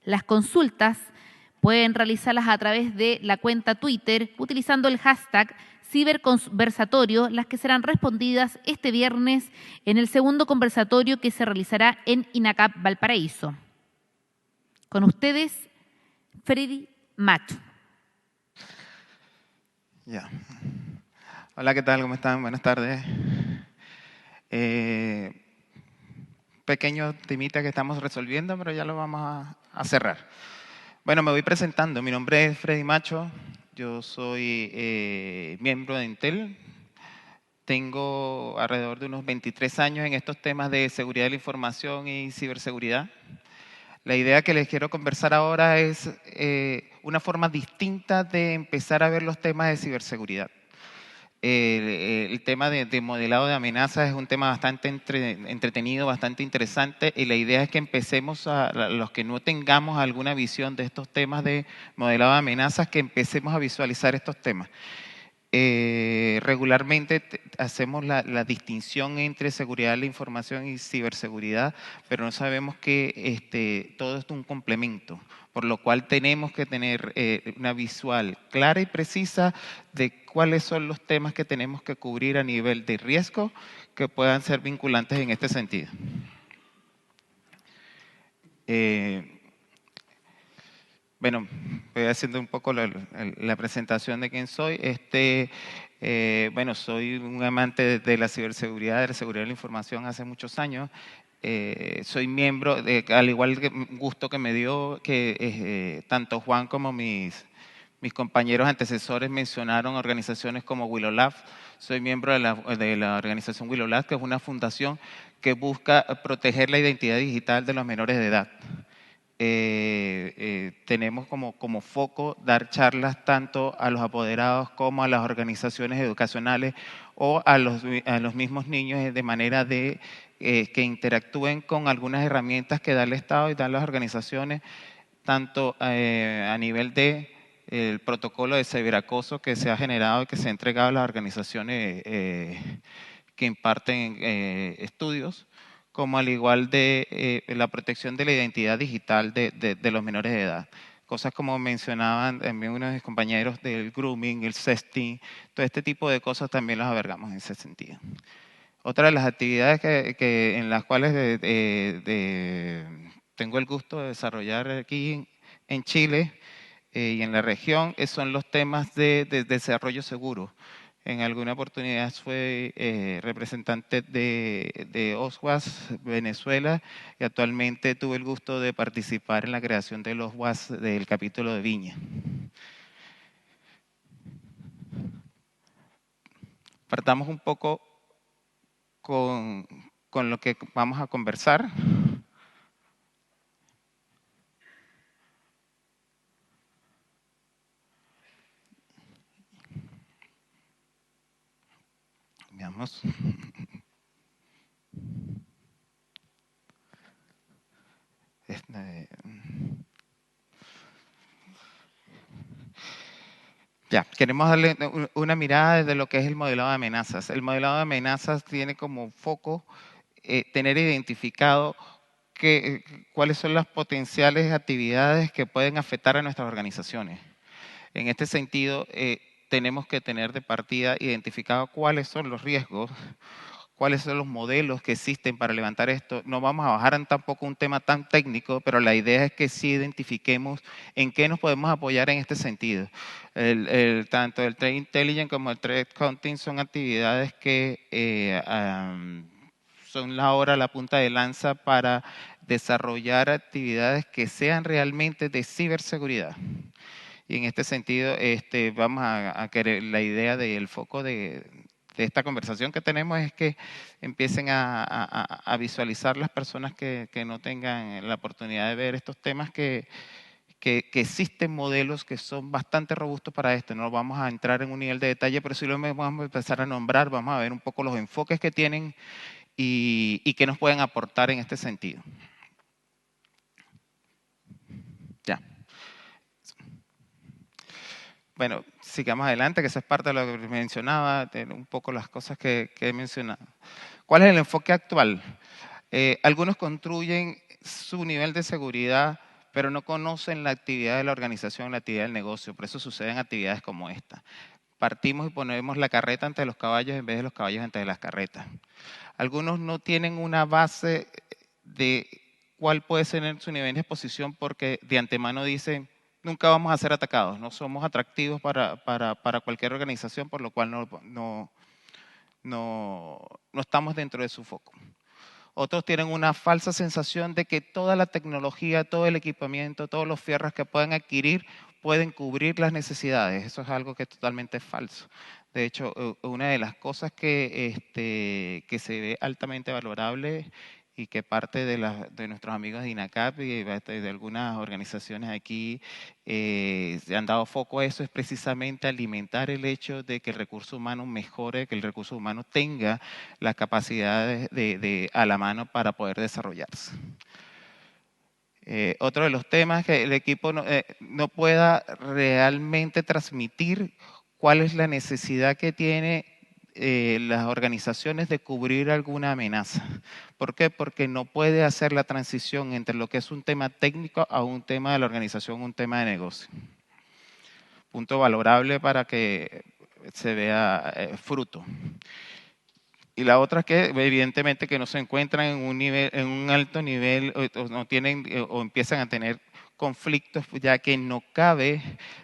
Las consultas pueden realizarlas a través de la cuenta Twitter utilizando el hashtag ciberconversatorio, las que serán respondidas este viernes en el segundo conversatorio que se realizará en INACAP Valparaíso. Con ustedes, Freddy Macho. Ya. Hola, ¿qué tal? ¿Cómo están? Buenas tardes. Pequeño temita que estamos resolviendo, pero ya lo vamos a cerrar. Bueno, me voy presentando. Mi nombre es Freddy Macho. Yo soy miembro de Intel. Tengo alrededor de unos 23 años en estos temas de seguridad de la información y ciberseguridad. La idea que les quiero conversar ahora es una forma distinta de empezar a ver los temas de ciberseguridad. El tema de modelado de amenazas es un tema bastante entretenido, bastante interesante, y la idea es que empecemos, los que no tengamos alguna visión de estos temas de modelado de amenazas, que empecemos a visualizar estos temas. Regularmente hacemos la distinción entre seguridad de la información y ciberseguridad, pero no sabemos que todo esto es un complemento, por lo cual tenemos que tener una visual clara y precisa de cuáles son los temas que tenemos que cubrir a nivel de riesgo que puedan ser vinculantes en este sentido. Bueno, voy haciendo un poco la presentación de quién soy. Bueno, soy un amante de la ciberseguridad, de la seguridad de la información hace muchos años. Soy miembro, al igual que gusto que me dio que tanto Juan como mis compañeros antecesores mencionaron organizaciones como Willow Lab. Soy miembro de la organización Willow Lab, que es una fundación que busca proteger la identidad digital de los menores de edad. Tenemos como foco dar charlas tanto a los apoderados como a las organizaciones educacionales o a los mismos niños de manera de que interactúen con algunas herramientas que da el Estado y dan las organizaciones, tanto a nivel de el protocolo de ciberacoso que se ha generado y que se ha entregado a las organizaciones que imparten estudios, como al igual de la protección de la identidad digital de los menores de edad. Cosas como mencionaban también uno de mis compañeros del grooming, el sexting, todo este tipo de cosas también los albergamos en ese sentido. Otra de las actividades en las cuales tengo el gusto de desarrollar aquí en Chile y en la región son los temas de desarrollo seguro. En alguna oportunidad fue representante de OSWAS Venezuela y actualmente tuve el gusto de participar en la creación del OSWAS del capítulo de Viña. Partamos un poco con lo que vamos a conversar. Veamos. Ya, queremos darle una mirada desde lo que es el modelado de amenazas. El modelado de amenazas tiene como foco tener identificado cuáles son las potenciales actividades que pueden afectar a nuestras organizaciones. En este sentido, tenemos que tener de partida identificado cuáles son los riesgos, cuáles son los modelos que existen para levantar esto. No vamos a bajar en tampoco un tema tan técnico, pero la idea es que sí identifiquemos en qué nos podemos apoyar en este sentido. Tanto el Threat Intelligence como el Threat Hunting son actividades que son ahora la punta de lanza para desarrollar actividades que sean realmente de ciberseguridad. Y en este sentido, vamos a querer, la idea del foco de esta conversación que tenemos es que empiecen a visualizar las personas que no tengan la oportunidad de ver estos temas, que existen modelos que son bastante robustos para esto. No vamos a entrar en un nivel de detalle, pero sí lo vamos a empezar a nombrar, vamos a ver un poco los enfoques que tienen y qué nos pueden aportar en este sentido. Ya. Bueno, sigamos adelante, que eso es parte de lo que mencionaba, un poco las cosas que he mencionado. ¿Cuál es el enfoque actual? Algunos construyen su nivel de seguridad pero no conocen la actividad de la organización, la actividad del negocio. Por eso suceden actividades como esta. Partimos y ponemos la carreta ante los caballos en vez de los caballos ante las carretas. Algunos no tienen una base de cuál puede ser su nivel de exposición porque de antemano dicen, nunca vamos a ser atacados, no somos atractivos para cualquier organización, por lo cual no estamos dentro de su foco. Otros tienen una falsa sensación de que toda la tecnología, todo el equipamiento, todos los fierros que puedan adquirir pueden cubrir las necesidades. Eso es algo que es totalmente falso. De hecho, una de las cosas que se ve altamente valorable y que parte de nuestros amigos de INACAP y de algunas organizaciones aquí se han dado foco a eso, es precisamente alimentar el hecho de que el recurso humano mejore, que el recurso humano tenga las capacidades a la mano para poder desarrollarse. Otro de los temas que el equipo no pueda realmente transmitir cuál es la necesidad que tiene las organizaciones de cubrir alguna amenaza. ¿Por qué? Porque no puede hacer la transición entre lo que es un tema técnico a un tema de la organización, un tema de negocio. Punto valorable para que se vea fruto. Y la otra es que evidentemente que no se encuentran en un alto nivel o no tienen o empiezan a tener conflictos ya que no cabe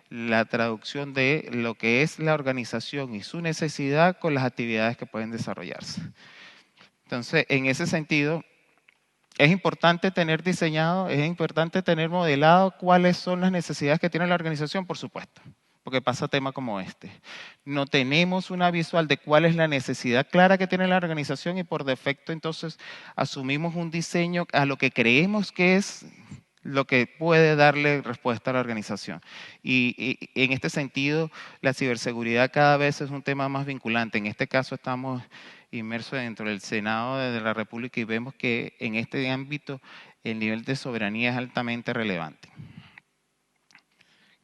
la traducción de lo que es la organización y su necesidad con las actividades que pueden desarrollarse. Entonces, en ese sentido, es importante tener diseñado, es importante tener modelado cuáles son las necesidades que tiene la organización, por supuesto, porque pasa tema como este. No tenemos una visual de cuál es la necesidad clara que tiene la organización y por defecto entonces asumimos un diseño a lo que creemos que es lo que puede darle respuesta a la organización. Y en este sentido, la ciberseguridad cada vez es un tema más vinculante. En este caso estamos inmersos dentro del Senado de la República y vemos que en este ámbito el nivel de soberanía es altamente relevante.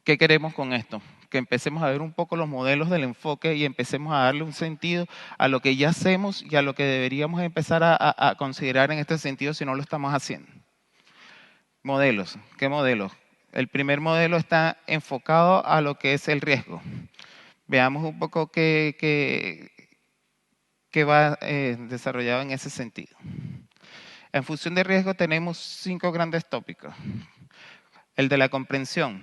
¿Qué queremos con esto? Que empecemos a ver un poco los modelos del enfoque y empecemos a darle un sentido a lo que ya hacemos y a lo que deberíamos empezar a considerar en este sentido si no lo estamos haciendo. Modelos. ¿Qué modelos? El primer modelo está enfocado a lo que es el riesgo. Veamos un poco qué va desarrollado en ese sentido. En función de riesgo tenemos 5 grandes tópicos. El de la comprensión,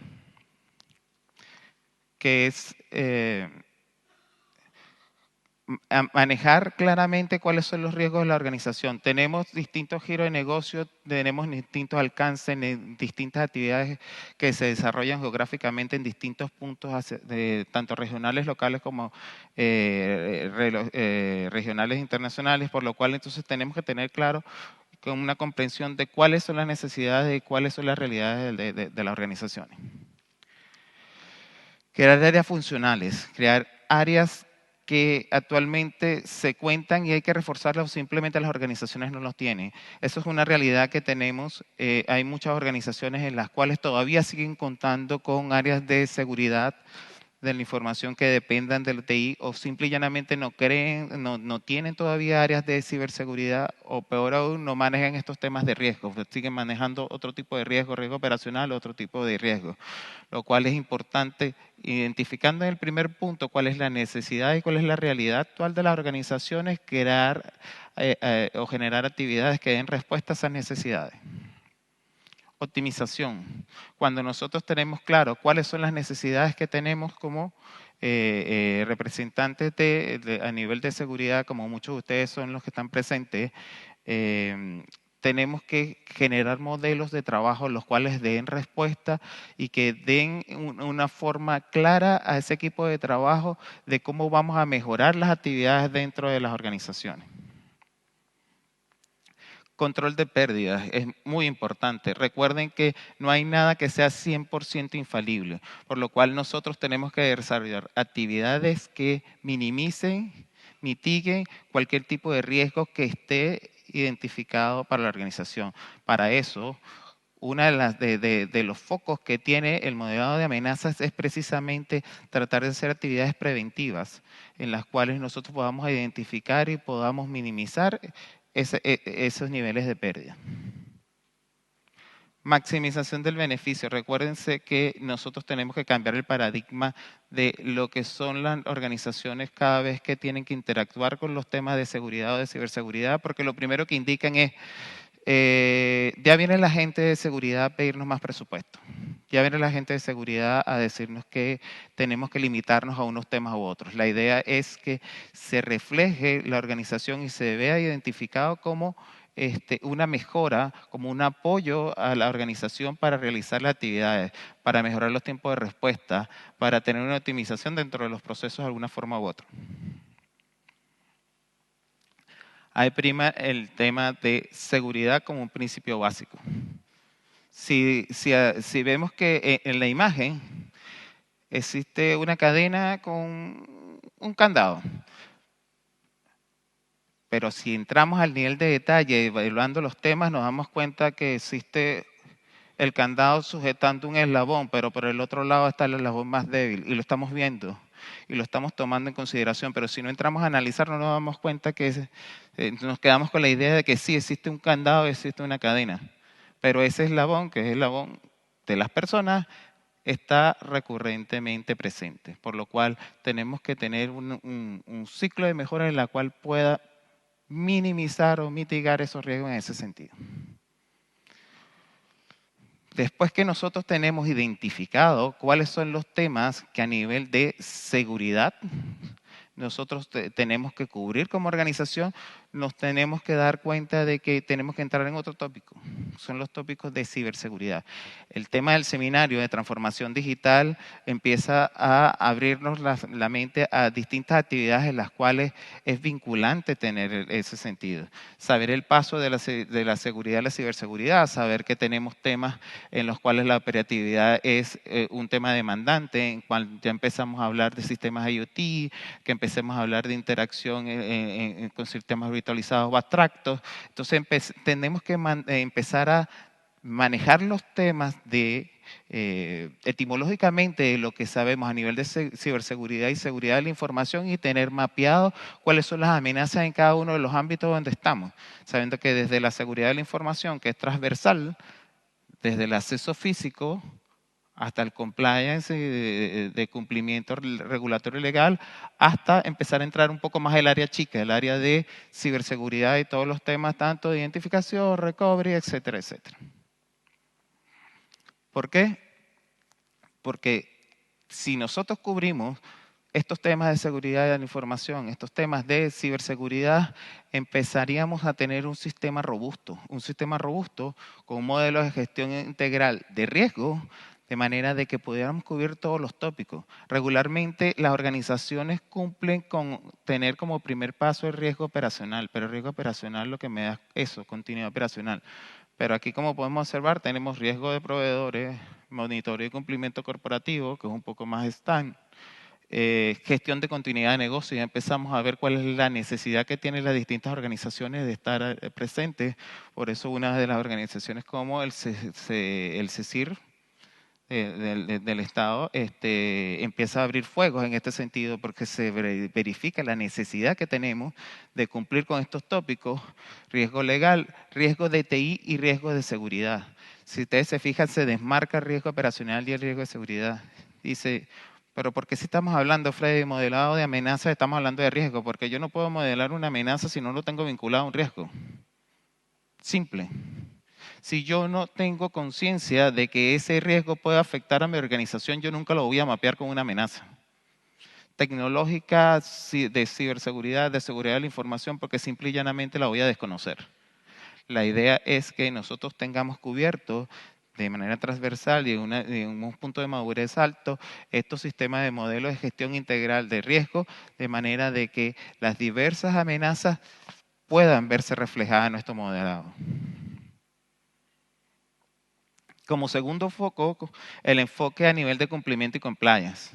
que es manejar claramente cuáles son los riesgos de la organización. Tenemos distintos giros de negocio, tenemos distintos alcances, distintas actividades que se desarrollan geográficamente en distintos puntos, tanto regionales, locales como regionales e internacionales, por lo cual entonces tenemos que tener claro con una comprensión de cuáles son las necesidades y cuáles son las realidades de las organizaciones. Crear áreas funcionales, crear áreas que actualmente se cuentan y hay que reforzarlas o simplemente las organizaciones no los tienen. Eso es una realidad que tenemos. Hay muchas organizaciones en las cuales todavía siguen contando con áreas de seguridad de la información que dependan del TI o simple y llanamente no tienen todavía áreas de ciberseguridad o peor aún no manejan estos temas de riesgo, siguen manejando otro tipo de riesgo operacional, otro tipo de riesgo, lo cual es importante identificando en el primer punto cuál es la necesidad y cuál es la realidad actual de las organizaciones, crear o generar actividades que den respuesta a esas necesidades. Optimización. Cuando nosotros tenemos claro cuáles son las necesidades que tenemos como representantes a nivel de seguridad, como muchos de ustedes son los que están presentes, tenemos que generar modelos de trabajo los cuales den respuesta y que den una forma clara a ese equipo de trabajo de cómo vamos a mejorar las actividades dentro de las organizaciones. Control de pérdidas es muy importante. Recuerden que no hay nada que sea 100% infalible, por lo cual nosotros tenemos que desarrollar actividades que minimicen, mitiguen cualquier tipo de riesgo que esté identificado para la organización. Para eso, uno de los focos que tiene el modelado de amenazas es precisamente tratar de hacer actividades preventivas en las cuales nosotros podamos identificar y podamos minimizar esos niveles de pérdida. Maximización del beneficio. Recuérdense que nosotros tenemos que cambiar el paradigma de lo que son las organizaciones cada vez que tienen que interactuar con los temas de seguridad o de ciberseguridad, porque lo primero que indican es, ya viene la gente de seguridad a pedirnos más presupuesto. Ya viene la gente de seguridad a decirnos que tenemos que limitarnos a unos temas u otros. La idea es que se refleje la organización y se vea identificado como una mejora, como un apoyo a la organización para realizar las actividades, para mejorar los tiempos de respuesta, para tener una optimización dentro de los procesos de alguna forma u otra. Ahí prima el tema de seguridad como un principio básico. Si vemos que en la imagen existe una cadena con un candado, pero si entramos al nivel de detalle evaluando los temas, nos damos cuenta que existe el candado sujetando un eslabón, pero por el otro lado está el eslabón más débil, y lo estamos viendo y lo estamos tomando en consideración, pero si no entramos a analizar no nos damos cuenta que nos quedamos con la idea de que sí existe un candado, existe una cadena, pero ese eslabón, que es el eslabón de las personas, está recurrentemente presente, por lo cual tenemos que tener un ciclo de mejora en la cual pueda minimizar o mitigar esos riesgos en ese sentido. Después que nosotros tenemos identificado cuáles son los temas que a nivel de seguridad nosotros tenemos que cubrir como organización, nos tenemos que dar cuenta de que tenemos que entrar en otro tópico. Son los tópicos de ciberseguridad. El tema del seminario de transformación digital empieza a abrirnos la mente a distintas actividades en las cuales es vinculante tener ese sentido. Saber el paso de la seguridad a la ciberseguridad, saber que tenemos temas en los cuales la operatividad es un tema demandante, en cual ya empezamos a hablar de sistemas IoT, que empecemos a hablar de interacción con sistemas virtualizados o abstractos. Entonces tenemos que empezar a manejar los temas de etimológicamente de lo que sabemos a nivel de ciberseguridad y seguridad de la información y tener mapeado cuáles son las amenazas en cada uno de los ámbitos donde estamos, sabiendo que desde la seguridad de la información, que es transversal, desde el acceso físico hasta el compliance de cumplimiento regulatorio legal, hasta empezar a entrar un poco más el área chica, el área de ciberseguridad y todos los temas, tanto de identificación, recovery, etcétera, etcétera. ¿Por qué? Porque si nosotros cubrimos estos temas de seguridad de la información, estos temas de ciberseguridad, empezaríamos a tener un sistema robusto con un modelo de gestión integral de riesgo, de manera de que pudiéramos cubrir todos los tópicos. Regularmente las organizaciones cumplen con tener como primer paso el riesgo operacional, pero el riesgo operacional lo que me da eso, continuidad operacional. Pero aquí, como podemos observar, tenemos riesgo de proveedores, monitoreo y cumplimiento corporativo, que es un poco más stand, gestión de continuidad de negocio. Ya empezamos a ver cuál es la necesidad que tienen las distintas organizaciones de estar presentes. Por eso una de las organizaciones como el CECIR, del Estado empieza a abrir fuegos en este sentido porque se verifica la necesidad que tenemos de cumplir con estos tópicos, riesgo legal, riesgo de TI y riesgo de seguridad. Si ustedes se fijan, se desmarca el riesgo operacional y el riesgo de seguridad. Dice, pero ¿por qué si estamos hablando, Freddy, de modelado de amenazas, estamos hablando de riesgo? Porque yo no puedo modelar una amenaza si no lo tengo vinculado a un riesgo. Simple. Si yo no tengo conciencia de que ese riesgo puede afectar a mi organización, yo nunca lo voy a mapear con una amenaza tecnológica, de ciberseguridad, de seguridad de la información, porque simple y llanamente la voy a desconocer. La idea es que nosotros tengamos cubierto de manera transversal y en un punto de madurez alto estos sistemas de modelos de gestión integral de riesgo, de manera de que las diversas amenazas puedan verse reflejadas en nuestro modelado. Como segundo foco, el enfoque a nivel de cumplimiento y compliance.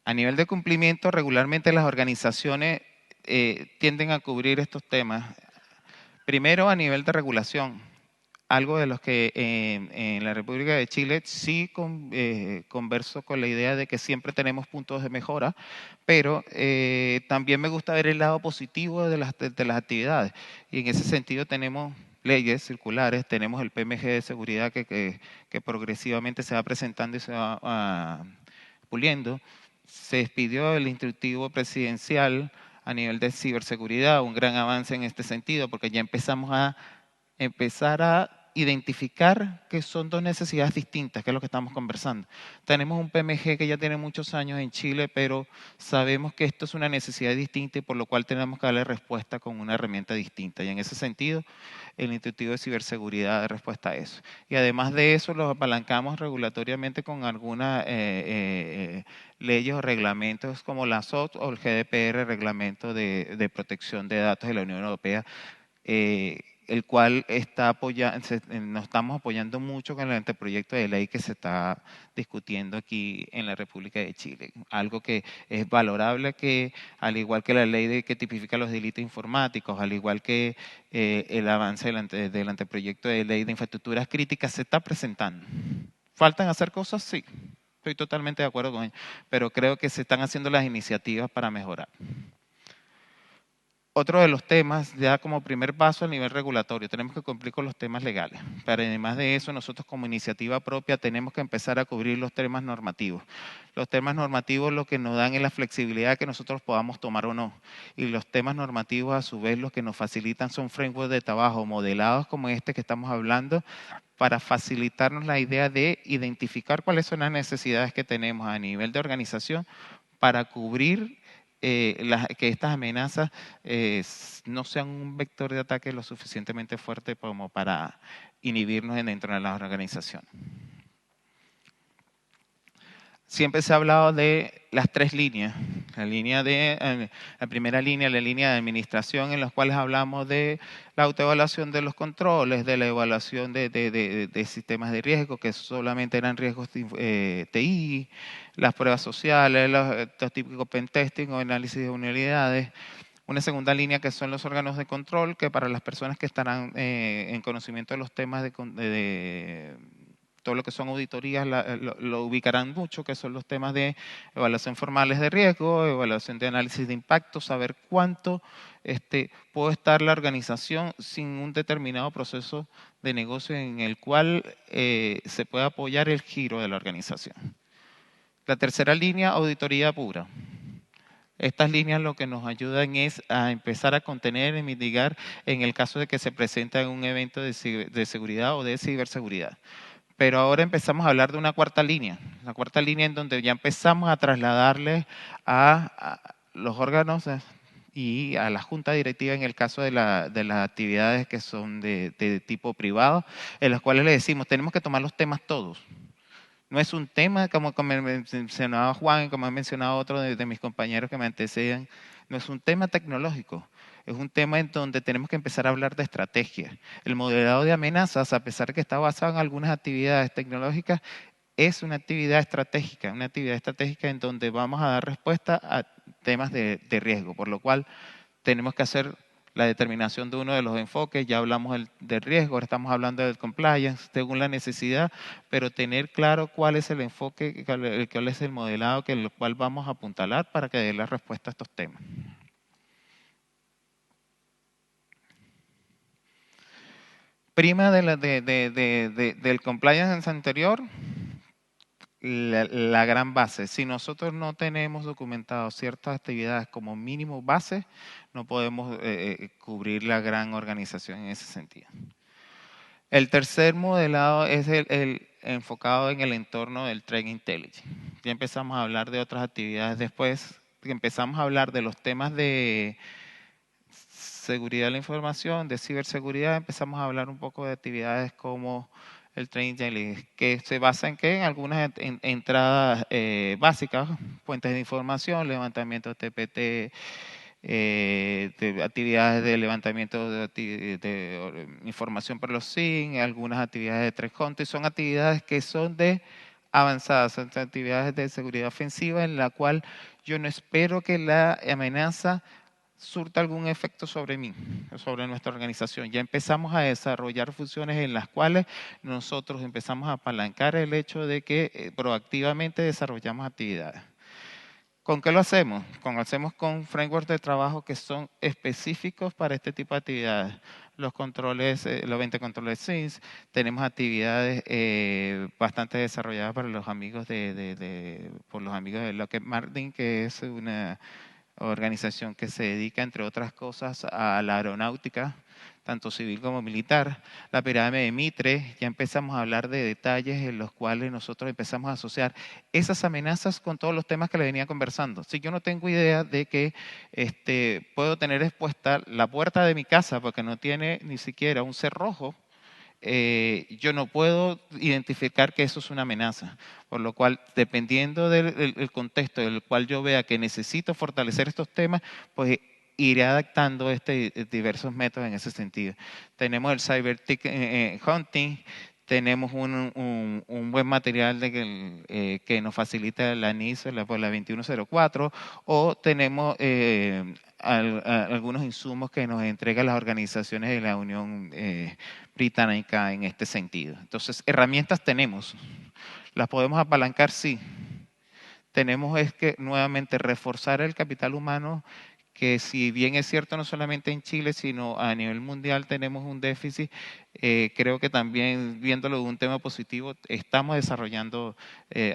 A nivel de cumplimiento, regularmente las organizaciones tienden a cubrir estos temas. Primero, a nivel de regulación. Algo de los que en la República de Chile sí converso con la idea de que siempre tenemos puntos de mejora, pero también me gusta ver el lado positivo de las actividades. Y en ese sentido tenemos leyes circulares, tenemos el PMG de seguridad que progresivamente se va presentando y se va puliendo. Se expidió el instructivo presidencial a nivel de ciberseguridad, un gran avance en este sentido, porque ya empezamos a identificar que son dos necesidades distintas, que es lo que estamos conversando. Tenemos un PMG que ya tiene muchos años en Chile, pero sabemos que esto es una necesidad distinta y por lo cual tenemos que darle respuesta con una herramienta distinta. Y en ese sentido, el Instructivo de Ciberseguridad da respuesta a eso. Y además de eso, los apalancamos regulatoriamente con algunas leyes o reglamentos como la SOC o el GDPR, Reglamento de Protección de Datos de la Unión Europea, el cual nos estamos apoyando mucho con el anteproyecto de ley que se está discutiendo aquí en la República de Chile. Algo que es valorable, que al igual que la ley que tipifica los delitos informáticos, al igual que el avance del anteproyecto de ley de infraestructuras críticas, se está presentando. ¿Faltan hacer cosas? Sí. Estoy totalmente de acuerdo con ello, pero creo que se están haciendo las iniciativas para mejorar. Otro de los temas, ya como primer paso a nivel regulatorio, tenemos que cumplir con los temas legales. Pero además de eso, nosotros como iniciativa propia tenemos que empezar a cubrir los temas normativos. Los temas normativos lo que nos dan es la flexibilidad que nosotros podamos tomar o no. Y los temas normativos a su vez lo que nos facilitan son frameworks de trabajo modelados como este que estamos hablando, para facilitarnos la idea de identificar cuáles son las necesidades que tenemos a nivel de organización para cubrir que estas amenazas no sean un vector de ataque lo suficientemente fuerte como para inhibirnos dentro de la organización. Siempre se ha hablado de las tres líneas. La primera línea, la línea de administración, en las cuales hablamos de la autoevaluación de los controles, de la evaluación de sistemas de riesgo, que solamente eran riesgos TI, las pruebas sociales, los típicos pentesting o análisis de vulnerabilidades. Una segunda línea que son los órganos de control, que para las personas que estarán en conocimiento de los temas de todo lo que son auditorías lo ubicarán mucho, que son los temas de evaluación formales de riesgo, evaluación de análisis de impacto, saber cuánto puede estar la organización sin un determinado proceso de negocio en el cual se puede apoyar el giro de la organización. La tercera línea, auditoría pura. Estas líneas lo que nos ayudan es a empezar a contener y mitigar en el caso de que se presente un evento de seguridad o de ciberseguridad. Pero ahora empezamos a hablar de una cuarta línea, la cuarta línea en donde ya empezamos a trasladarle a los órganos y a la junta directiva en el caso de las actividades que son de tipo privado, en las cuales le decimos, tenemos que tomar los temas todos. No es un tema, como mencionaba Juan, como ha mencionado otro de mis compañeros que me anteceden, no es un tema tecnológico. Es un tema en donde tenemos que empezar a hablar de estrategia. El modelado de amenazas, a pesar de que está basado en algunas actividades tecnológicas, es una actividad estratégica en donde vamos a dar respuesta a temas de riesgo, por lo cual tenemos que hacer la determinación de uno de los enfoques, ya hablamos del riesgo, ahora estamos hablando del compliance, según la necesidad, pero tener claro cuál es el enfoque, cuál es el modelado que el cual vamos a apuntalar para que dé la respuesta a estos temas. Prima del compliance anterior, la gran base. Si nosotros no tenemos documentado ciertas actividades como mínimo base, no podemos cubrir la gran organización en ese sentido. El tercer modelado es el enfocado en el entorno del Threat Intelligence. Ya empezamos a hablar de otras actividades después, empezamos a hablar de los temas de seguridad de la información, de ciberseguridad, empezamos a hablar un poco de actividades como el Threat Intelligence, que se basa en ¿qué? En algunas entradas básicas, fuentes de información, levantamiento de TPT, de actividades de levantamiento de información por los SIN, algunas actividades de threat hunting, son actividades que son de avanzadas, son actividades de seguridad ofensiva en la cual yo no espero que la amenaza surta algún efecto sobre mí, sobre nuestra organización. Ya empezamos a desarrollar funciones en las cuales nosotros empezamos a apalancar el hecho de que proactivamente desarrollamos actividades. ¿Con qué lo hacemos? Lo hacemos con frameworks de trabajo que son específicos para este tipo de actividades. los controles, los 20 controles SINS. Tenemos actividades bastante desarrolladas para los amigos por los amigos de Lockheed Martin, que es una organización que se dedica, entre otras cosas, a la aeronáutica, tanto civil como militar. La pirámide de Mitre, ya empezamos a hablar de detalles en los cuales nosotros empezamos a asociar esas amenazas con todos los temas que le venía conversando. Si yo no tengo idea de que puedo tener expuesta la puerta de mi casa porque no tiene ni siquiera un cerrojo, yo no puedo identificar que eso es una amenaza. Por lo cual, dependiendo del contexto en el cual yo vea que necesito fortalecer estos temas, pues iré adaptando diversos métodos en ese sentido. Tenemos el cyber hunting, tenemos un buen material que nos facilita la NIST, la 2104, o tenemos algunos insumos que nos entregan las organizaciones de la Unión Británica en este sentido. Entonces, herramientas tenemos. ¿Las podemos apalancar? Sí. Tenemos es que nuevamente reforzar el capital humano, que si bien es cierto no solamente en Chile, sino a nivel mundial tenemos un déficit, creo que también viéndolo de un tema positivo, estamos desarrollando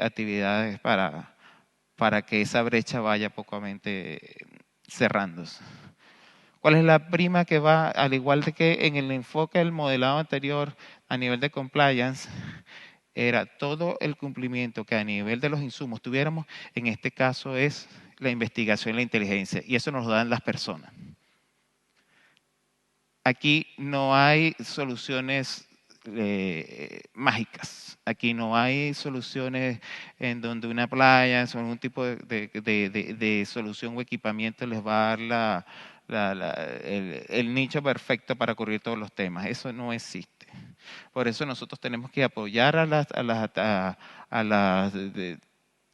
actividades para que esa brecha vaya pocamente cerrándose. ¿Cuál es la prima que va, al igual de que en el enfoque del modelado anterior a nivel de compliance, era todo el cumplimiento que a nivel de los insumos tuviéramos, en este caso es la investigación y la inteligencia, y eso nos lo dan las personas. Aquí no hay soluciones mágicas, aquí no hay soluciones en donde una playa o algún tipo de solución o equipamiento les va a dar el nicho perfecto para cubrir todos los temas, eso no existe. Por eso nosotros tenemos que apoyar a las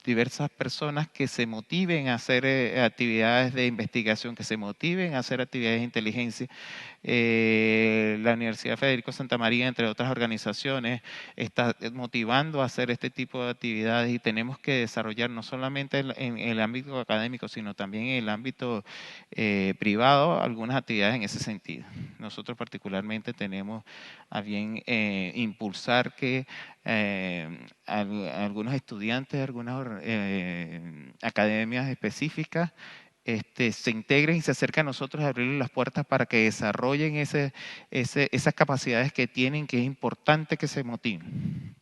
diversas personas que se motiven a hacer actividades de investigación, que se motiven a hacer actividades de inteligencia. La Universidad Federico Santa María, entre otras organizaciones, está motivando a hacer este tipo de actividades y tenemos que desarrollar no solamente en el ámbito académico, sino también en el ámbito privado algunas actividades en ese sentido. Nosotros particularmente tenemos a bien impulsar que algunos estudiantes de algunas academias específicas se integren y se acerquen a nosotros a abrirles las puertas para que desarrollen esas capacidades que tienen, que es importante que se motiven.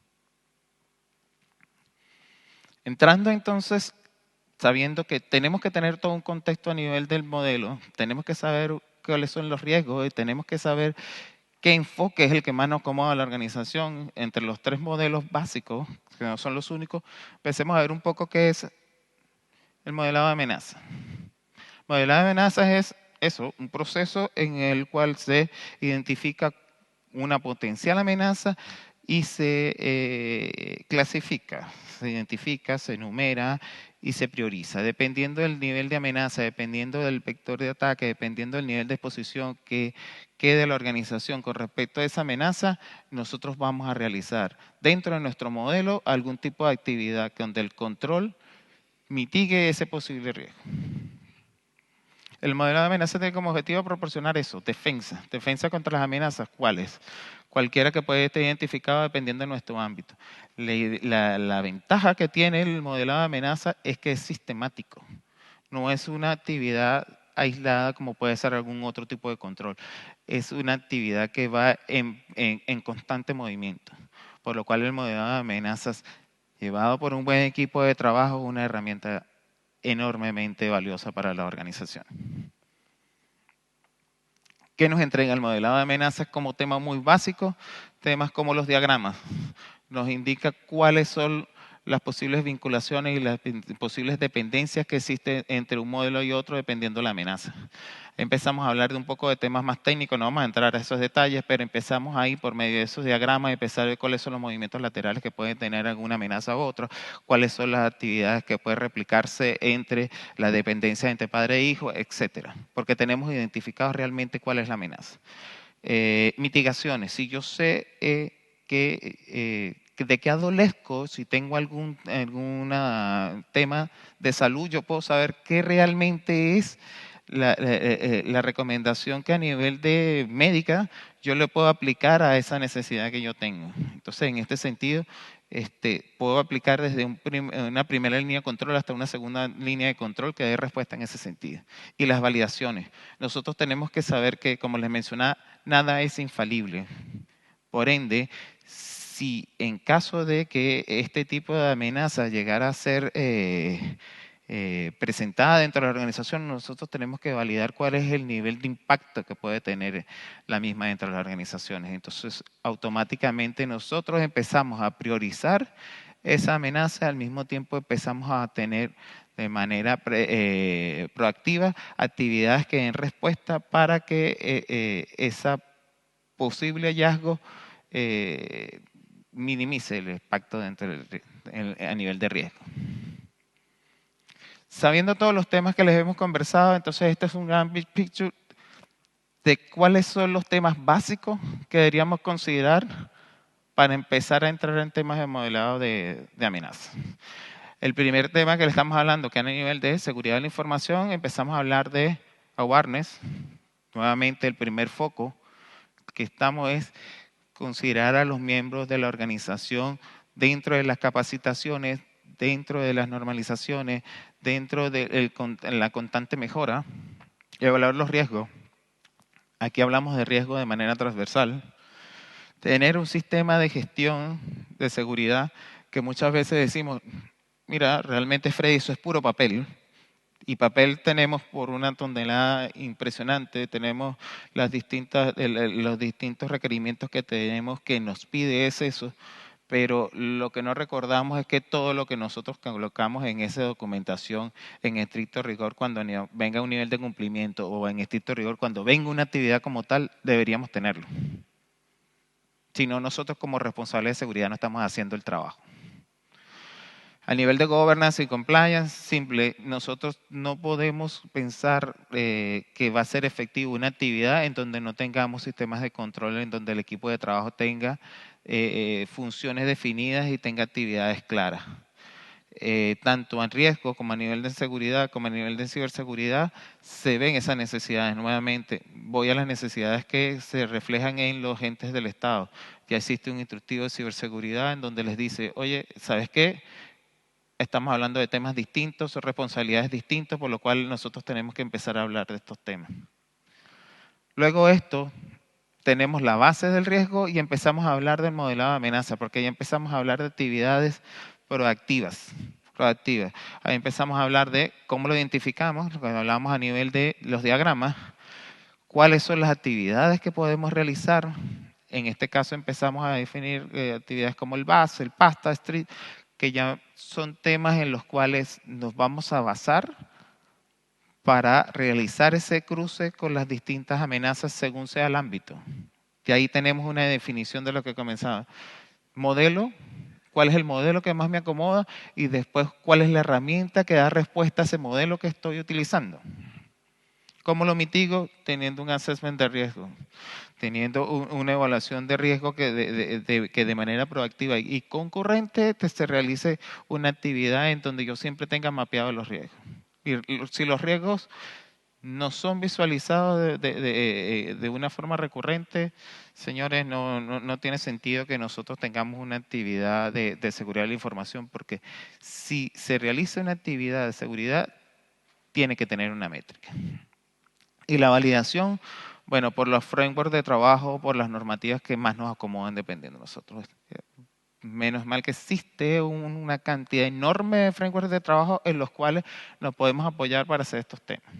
Entrando entonces, sabiendo que tenemos que tener todo un contexto a nivel del modelo, tenemos que saber cuáles son los riesgos y tenemos que saber qué enfoque es el que más nos acomoda a la organización entre los tres modelos básicos, que no son los únicos. Empecemos a ver un poco qué es el modelado de amenaza. Modelado de amenazas es eso, un proceso en el cual se identifica una potencial amenaza y se clasifica, se identifica, se enumera y se prioriza. Dependiendo del nivel de amenaza, dependiendo del vector de ataque, dependiendo del nivel de exposición que quede la organización con respecto a esa amenaza, nosotros vamos a realizar dentro de nuestro modelo algún tipo de actividad donde el control mitigue ese posible riesgo. El modelo de amenaza tiene como objetivo proporcionar eso, defensa. Defensa contra las amenazas, ¿cuáles? Cualquiera que puede estar identificado dependiendo de nuestro ámbito. La ventaja que tiene el modelo de amenaza es que es sistemático. No es una actividad aislada como puede ser algún otro tipo de control. Es una actividad que va en constante movimiento. Por lo cual el modelo de amenazas, llevado por un buen equipo de trabajo, es una herramienta enormemente valiosa para la organización. ¿Qué nos entrega el modelado de amenazas como tema muy básico? Temas como los diagramas. Nos indica cuáles son las posibles vinculaciones y las posibles dependencias que existen entre un modelo y otro dependiendo de la amenaza. Empezamos a hablar de un poco de temas más técnicos, no vamos a entrar a esos detalles, pero empezamos ahí por medio de esos diagramas, empezar a ver cuáles son los movimientos laterales que pueden tener alguna amenaza u otra, cuáles son las actividades que pueden replicarse entre la dependencia entre padre e hijo, etcétera, porque tenemos identificado realmente cuál es la amenaza. Mitigaciones, si yo sé de qué adolezco, si tengo algún tema de salud, yo puedo saber qué realmente es la recomendación que a nivel de médica yo le puedo aplicar a esa necesidad que yo tengo. Entonces, en este sentido, puedo aplicar desde una primera línea de control hasta una segunda línea de control que dé respuesta en ese sentido. Y las validaciones. Nosotros tenemos que saber que, como les mencionaba, nada es infalible. Por ende, si en caso de que este tipo de amenaza llegara a ser presentada dentro de la organización, nosotros tenemos que validar cuál es el nivel de impacto que puede tener la misma dentro de las organizaciones. Entonces, automáticamente nosotros empezamos a priorizar esa amenaza, al mismo tiempo empezamos a tener de manera proactiva actividades que den respuesta para que esa posible hallazgo minimice el impacto a nivel de riesgo. Sabiendo todos los temas que les hemos conversado, entonces este es un gran big picture de cuáles son los temas básicos que deberíamos considerar para empezar a entrar en temas de modelado de amenazas. El primer tema que le estamos hablando, que a nivel de seguridad de la información, empezamos a hablar de awareness. Nuevamente, el primer foco que estamos es considerar a los miembros de la organización dentro de las capacitaciones, dentro de las normalizaciones, dentro de la constante mejora y evaluar los riesgos. Aquí hablamos de riesgo de manera transversal. Tener un sistema de gestión de seguridad que muchas veces decimos, mira, realmente Freddy, eso es puro papel. Y papel tenemos por una tonelada impresionante, tenemos los distintos requerimientos que tenemos que nos pide eso, pero lo que no recordamos es que todo lo que nosotros colocamos en esa documentación en estricto rigor cuando venga un nivel de cumplimiento o en estricto rigor cuando venga una actividad como tal, deberíamos tenerlo. Si no, nosotros como responsables de seguridad no estamos haciendo el trabajo. A nivel de governance y compliance, simple, nosotros no podemos pensar que va a ser efectivo una actividad en donde no tengamos sistemas de control, en donde el equipo de trabajo tenga funciones definidas y tenga actividades claras. Tanto en riesgo como a nivel de seguridad, como a nivel de ciberseguridad, se ven esas necesidades. Nuevamente, voy a las necesidades que se reflejan en los entes del Estado. Ya existe un instructivo de ciberseguridad en donde les dice, oye, ¿sabes qué? Estamos hablando de temas distintos, responsabilidades distintas, por lo cual nosotros tenemos que empezar a hablar de estos temas. Luego esto, tenemos la base del riesgo y empezamos a hablar del modelado de amenaza, porque ya empezamos a hablar de actividades proactivas. Ahí empezamos a hablar de cómo lo identificamos, lo que hablamos a nivel de los diagramas, cuáles son las actividades que podemos realizar. En este caso empezamos a definir actividades como el BAS, el PASTA, STREET, que ya son temas en los cuales nos vamos a basar para realizar ese cruce con las distintas amenazas según sea el ámbito. Y ahí tenemos una definición de lo que comenzaba. Modelo, cuál es el modelo que más me acomoda y después cuál es la herramienta que da respuesta a ese modelo que estoy utilizando. ¿Cómo lo mitigo? Teniendo un assessment de riesgo, teniendo una evaluación de riesgo que de manera proactiva y concurrente se realice una actividad en donde yo siempre tenga mapeado los riesgos. Y si los riesgos no son visualizados de una forma recurrente, señores, no tiene sentido que nosotros tengamos una actividad de seguridad de la información, porque si se realiza una actividad de seguridad, tiene que tener una métrica. Y la validación, bueno, por los frameworks de trabajo, por las normativas que más nos acomodan dependiendo de nosotros. Menos mal que existe una cantidad enorme de frameworks de trabajo en los cuales nos podemos apoyar para hacer estos temas.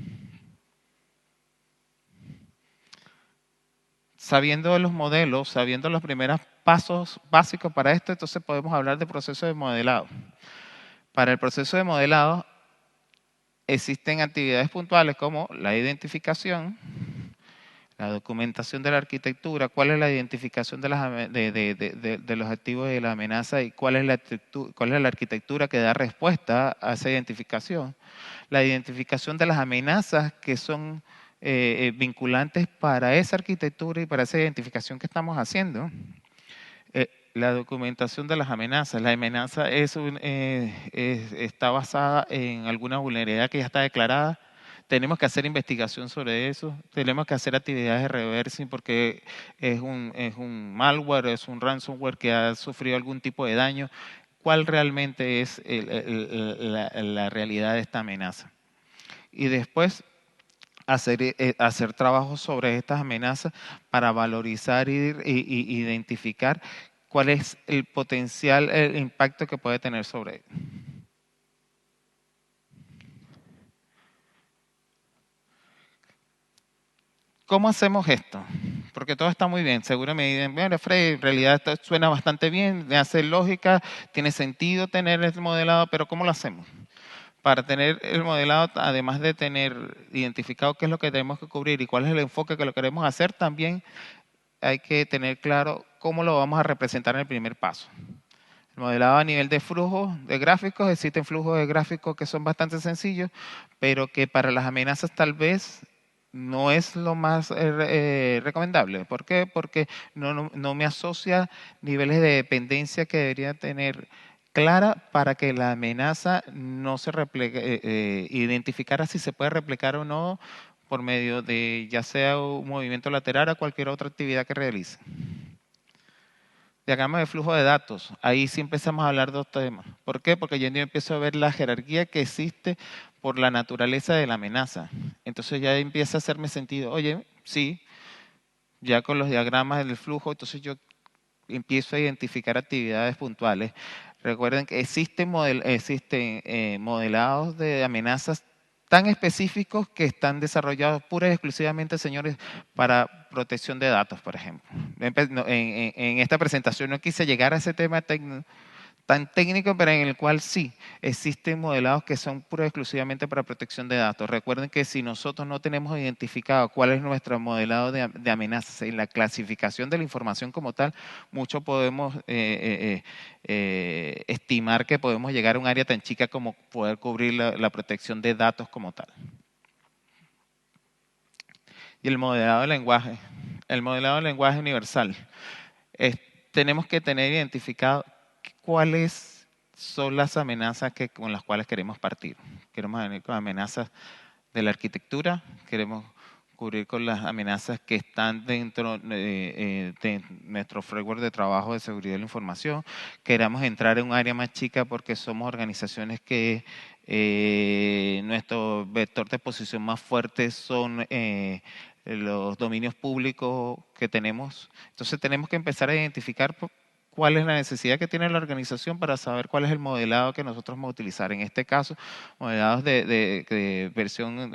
Sabiendo los modelos, sabiendo los primeros pasos básicos para esto, entonces podemos hablar de proceso de modelado. Para el proceso de modelado existen actividades puntuales como la identificación, la documentación de la arquitectura, cuál es la identificación de los activos de la amenaza y cuál es la arquitectura que da respuesta a esa identificación. La identificación de las amenazas que son vinculantes para esa arquitectura y para esa identificación que estamos haciendo. La documentación de las amenazas. La amenaza está basada en alguna vulnerabilidad que ya está declarada. tenemos que hacer investigación sobre eso, tenemos que hacer actividades de reversing porque es un malware, es un ransomware que ha sufrido algún tipo de daño. ¿Cuál realmente es la realidad de esta amenaza? Y después hacer trabajos sobre estas amenazas para valorizar y identificar cuál es el potencial, el impacto que puede tener sobre él. ¿Cómo hacemos esto? Porque todo está muy bien. Seguro me dicen, bueno, Freddy, en realidad esto suena bastante bien, me hace lógica, tiene sentido tener el modelado, pero ¿cómo lo hacemos? Para tener el modelado, además de tener identificado qué es lo que tenemos que cubrir y cuál es el enfoque que lo queremos hacer, también hay que tener claro cómo lo vamos a representar en el primer paso. El modelado a nivel de flujo de gráficos, existen flujos de gráficos que son bastante sencillos, pero que para las amenazas tal vez no es lo más recomendable. ¿Por qué? Porque no me asocia niveles de dependencia que debería tener clara para que la amenaza no se replique, identificara si se puede replicar o no por medio de ya sea un movimiento lateral o cualquier otra actividad que realice. Diagrama de flujo de datos. Ahí sí empezamos a hablar de dos temas. ¿Por qué? Porque yo empiezo a ver la jerarquía que existe por la naturaleza de la amenaza. Entonces ya empieza a hacerme sentido. Oye, sí, ya con los diagramas del flujo, entonces yo empiezo a identificar actividades puntuales. Recuerden que existen modelados de amenazas tan específicos que están desarrollados pura y exclusivamente, señores, para protección de datos, por ejemplo. En esta presentación no quise llegar a ese tema tan técnico, pero en el cual sí existen modelados que son pura y exclusivamente para protección de datos. Recuerden que si nosotros no tenemos identificado cuál es nuestro modelado de amenazas y la clasificación de la información como tal, mucho podemos estimar que podemos llegar a un área tan chica como poder cubrir la protección de datos como tal. Y el modelado de lenguaje. El modelado de lenguaje universal. Tenemos que tener identificado cuáles son las amenazas con las cuales queremos partir. Queremos venir con amenazas de la arquitectura, queremos cubrir con las amenazas que están dentro de nuestro framework de trabajo de seguridad de la información, queremos entrar en un área más chica porque somos organizaciones que nuestro vector de exposición más fuerte son los dominios públicos que tenemos. Entonces tenemos que empezar a identificar cuál es la necesidad que tiene la organización para saber cuál es el modelado que nosotros vamos a utilizar. En este caso, modelados de versión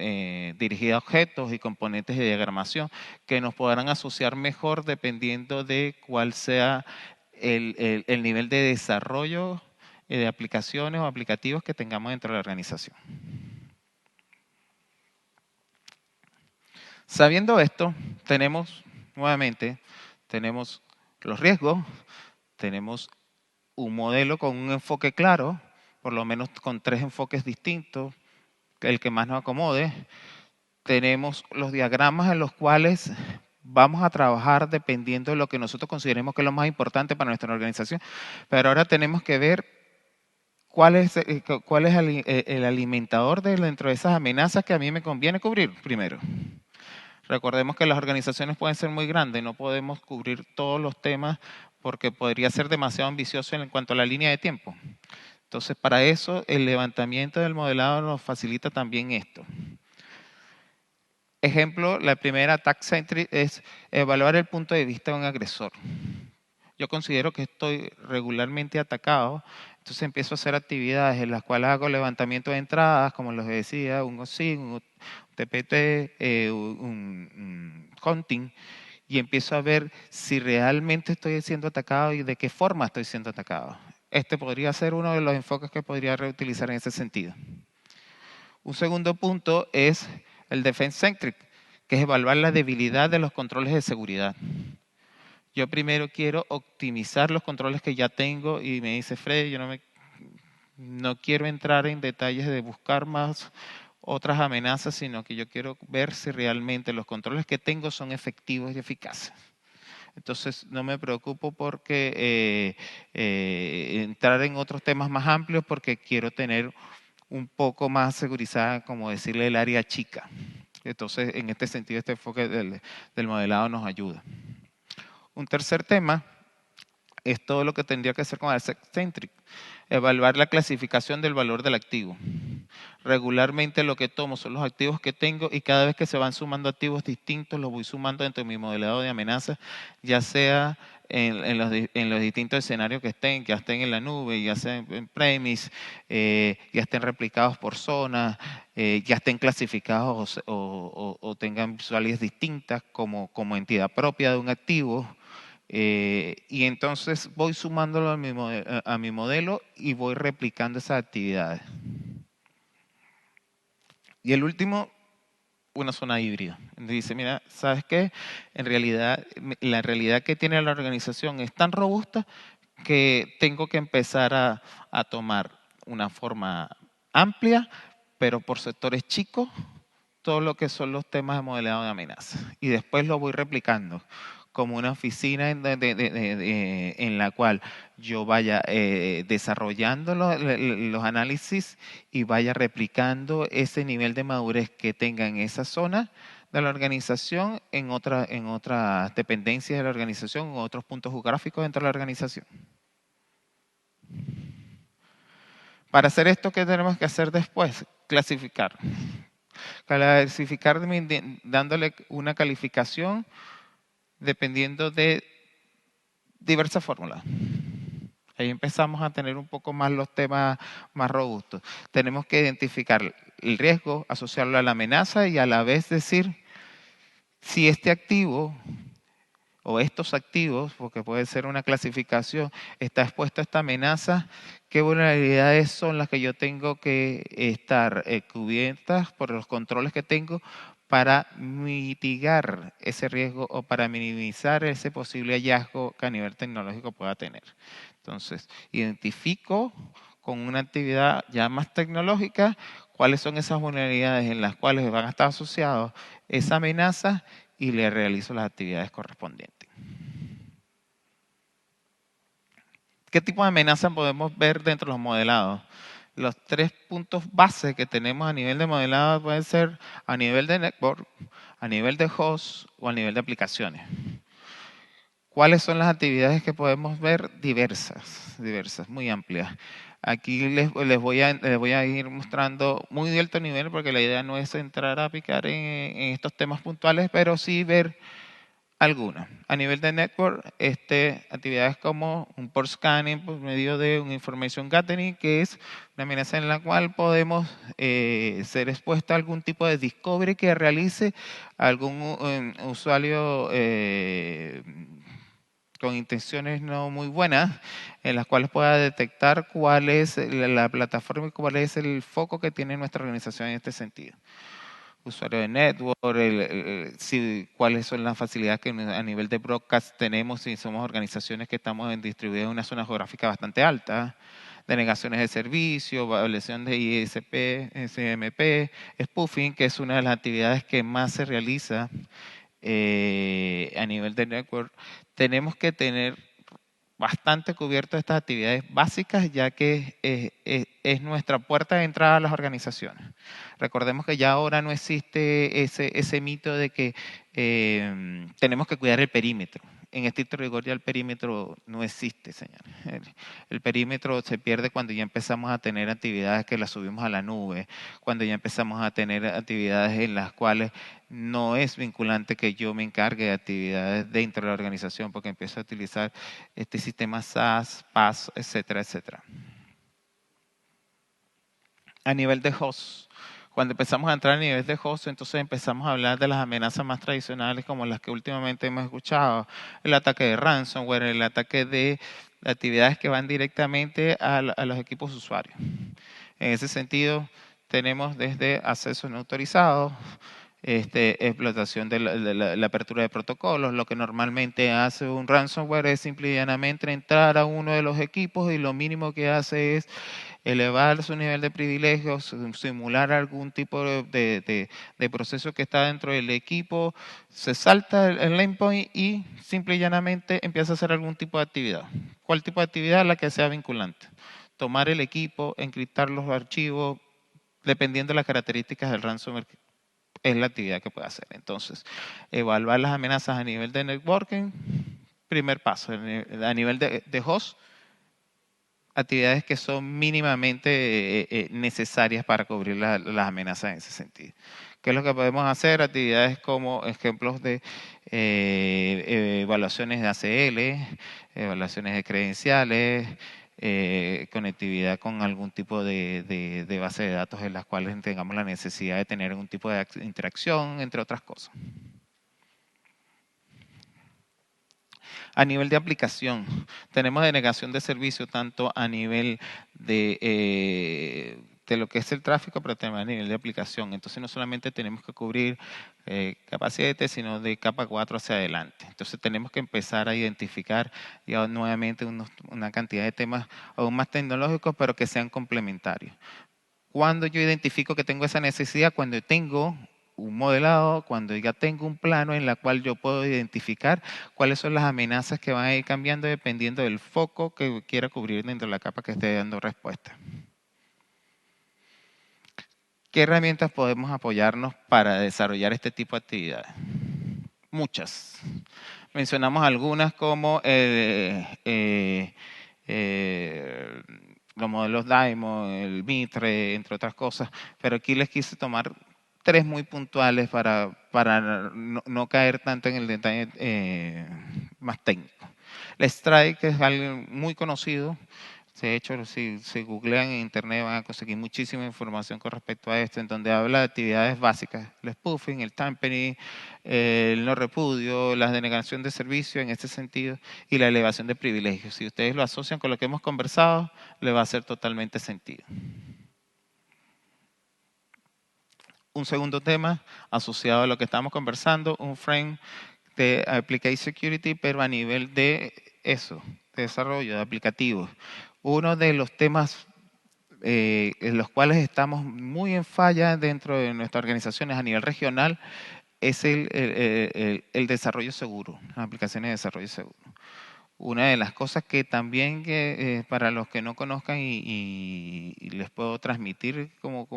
dirigida a objetos y componentes de diagramación que nos podrán asociar mejor dependiendo de cuál sea el nivel de desarrollo de aplicaciones o aplicativos que tengamos dentro de la organización. Sabiendo esto, tenemos los riesgos, tenemos un modelo con un enfoque claro, por lo menos con 3 enfoques distintos, el que más nos acomode. Tenemos los diagramas en los cuales vamos a trabajar dependiendo de lo que nosotros consideremos que es lo más importante para nuestra organización. Pero ahora tenemos que ver cuál es el alimentador dentro de esas amenazas que a mí me conviene cubrir primero. Recordemos que las organizaciones pueden ser muy grandes, no podemos cubrir todos los temas porque podría ser demasiado ambicioso en cuanto a la línea de tiempo. Entonces, para eso, el levantamiento del modelado nos facilita también esto. Ejemplo, la primera attack centric es evaluar el punto de vista de un agresor. Yo considero que estoy regularmente atacado, entonces empiezo a hacer actividades en las cuales hago levantamiento de entradas, como les decía, un OSINT, un TPT, un hunting, y empiezo a ver si realmente estoy siendo atacado y de qué forma estoy siendo atacado. Este podría ser uno de los enfoques que podría reutilizar en ese sentido. Un segundo punto es el defense centric, que es evaluar la debilidad de los controles de seguridad. Yo primero quiero optimizar los controles que ya tengo y me dice Freddy, yo no quiero entrar en detalles de buscar más otras amenazas, sino que yo quiero ver si realmente los controles que tengo son efectivos y eficaces. Entonces no me preocupo porque entrar en otros temas más amplios porque quiero tener un poco más segurizada, como decirle el área chica. Entonces, en este sentido, este enfoque del modelado nos ayuda. Un tercer tema es todo lo que tendría que hacer con Asset-Centric. Evaluar la clasificación del valor del activo. Regularmente lo que tomo son los activos que tengo y cada vez que se van sumando activos distintos los voy sumando dentro de mi modelado de amenazas, ya sea en los distintos escenarios que estén, ya estén en la nube, ya estén en premise, ya estén replicados por zonas, ya estén clasificados o tengan visuales distintas como entidad propia de un activo. Y entonces voy sumándolo a mi modelo y voy replicando esas actividades. Y el último, una zona híbrida. Dice, mira, ¿sabes qué? En realidad, la realidad que tiene la organización es tan robusta que tengo que empezar a tomar una forma amplia, pero por sectores chicos, todo lo que son los temas de modelado de amenazas. Y después lo voy replicando como una oficina en la cual yo vaya desarrollando los análisis y vaya replicando ese nivel de madurez que tenga en esa zona de la organización en otras dependencias de la organización o otros puntos geográficos dentro de la organización. Para hacer esto, ¿qué tenemos que hacer después? Clasificar. Clasificar dándole una calificación dependiendo de diversas fórmulas. Ahí empezamos a tener un poco más los temas más robustos. Tenemos que identificar el riesgo, asociarlo a la amenaza y a la vez decir si este activo o estos activos, porque puede ser una clasificación, está expuesto a esta amenaza, ¿qué vulnerabilidades son las que yo tengo que estar cubiertas por los controles que tengo para mitigar ese riesgo o para minimizar ese posible hallazgo que a nivel tecnológico pueda tener? Entonces, identifico con una actividad ya más tecnológica cuáles son esas vulnerabilidades en las cuales van a estar asociados esa amenaza y le realizo las actividades correspondientes. ¿Qué tipo de amenaza podemos ver dentro de los modelados? Los 3 puntos base que tenemos a nivel de modelado pueden ser a nivel de network, a nivel de host o a nivel de aplicaciones. ¿Cuáles son las actividades que podemos ver? Diversas, muy amplias. Aquí les voy a ir mostrando muy de alto nivel porque la idea no es entrar a picar en estos temas puntuales, pero sí ver algunas. A nivel de network, actividades como un port scanning por medio de un information gathering, que es una amenaza en la cual podemos ser expuestos a algún tipo de discovery que realice algún usuario con intenciones no muy buenas, en las cuales pueda detectar cuál es la plataforma y cuál es el foco que tiene nuestra organización en este sentido. Usuario de network, cuáles son las facilidades que a nivel de broadcast tenemos si somos organizaciones que estamos distribuidas en una zona geográfica bastante alta, denegaciones de servicio, evaluación de ISP, SMP, spoofing, que es una de las actividades que más se realiza a nivel de network. Tenemos que tener bastante cubierto estas actividades básicas, ya que es nuestra puerta de entrada a las organizaciones. Recordemos que ya ahora no existe ese mito de que tenemos que cuidar el perímetro. En estricto rigor ya el perímetro no existe, señores. El perímetro se pierde cuando ya empezamos a tener actividades que las subimos a la nube, cuando ya empezamos a tener actividades en las cuales no es vinculante que yo me encargue de actividades dentro de la organización porque empiezo a utilizar este sistema SaaS, PaaS, etcétera, etcétera. A nivel de host, cuando empezamos a entrar a nivel de host, entonces empezamos a hablar de las amenazas más tradicionales como las que últimamente hemos escuchado, el ataque de ransomware, el ataque de actividades que van directamente a los equipos usuarios. En ese sentido, tenemos desde accesos no autorizados, explotación de la apertura de protocolos. Lo que normalmente hace un ransomware es simple y llanamente entrar a uno de los equipos y lo mínimo que hace es elevar su nivel de privilegios, simular algún tipo de proceso que está dentro del equipo, se salta el endpoint y simple y llanamente empieza a hacer algún tipo de actividad. ¿Cuál tipo de actividad? La que sea vinculante. Tomar el equipo, encriptar los archivos, dependiendo de las características del ransomware, es la actividad que puede hacer. Entonces, evaluar las amenazas a nivel de networking, primer paso. A nivel de host, actividades que son mínimamente necesarias para cubrir las amenazas en ese sentido. ¿Qué es lo que podemos hacer? Actividades como ejemplos de evaluaciones de ACL, evaluaciones de credenciales, conectividad con algún tipo de base de datos en las cuales tengamos la necesidad de tener algún tipo de interacción, entre otras cosas. A nivel de aplicación, tenemos denegación de servicio tanto a nivel de lo que es el tráfico, pero también a nivel de aplicación. Entonces no solamente tenemos que cubrir capa 7, sino de capa 4 hacia adelante. Entonces tenemos que empezar a identificar ya nuevamente una cantidad de temas aún más tecnológicos, pero que sean complementarios. Cuando yo identifico que tengo esa necesidad, cuando tengo un modelado, cuando ya tengo un plano en la cual yo puedo identificar cuáles son las amenazas que van a ir cambiando dependiendo del foco que quiera cubrir dentro de la capa que esté dando respuesta. ¿Qué herramientas podemos apoyarnos para desarrollar este tipo de actividades? Muchas. Mencionamos algunas como los modelos Daimon, el Mitre, entre otras cosas, pero aquí les quise tomar tres muy puntuales para no caer tanto en el detalle más técnico. El Strike es algo muy conocido. De hecho, si googlean en internet van a conseguir muchísima información con respecto a esto, en donde habla de actividades básicas, el spoofing, el tampering, el no repudio, la denegación de servicio en este sentido y la elevación de privilegios. Si ustedes lo asocian con lo que hemos conversado, le va a hacer totalmente sentido. Un segundo tema asociado a lo que estamos conversando, un frame de Application Security, pero a nivel de eso, de desarrollo de aplicativos. Uno de los temas en los cuales estamos muy en falla dentro de nuestras organizaciones a nivel regional es el desarrollo seguro, las aplicaciones de desarrollo seguro. Una de las cosas que también para los que no conozcan y les puedo transmitir como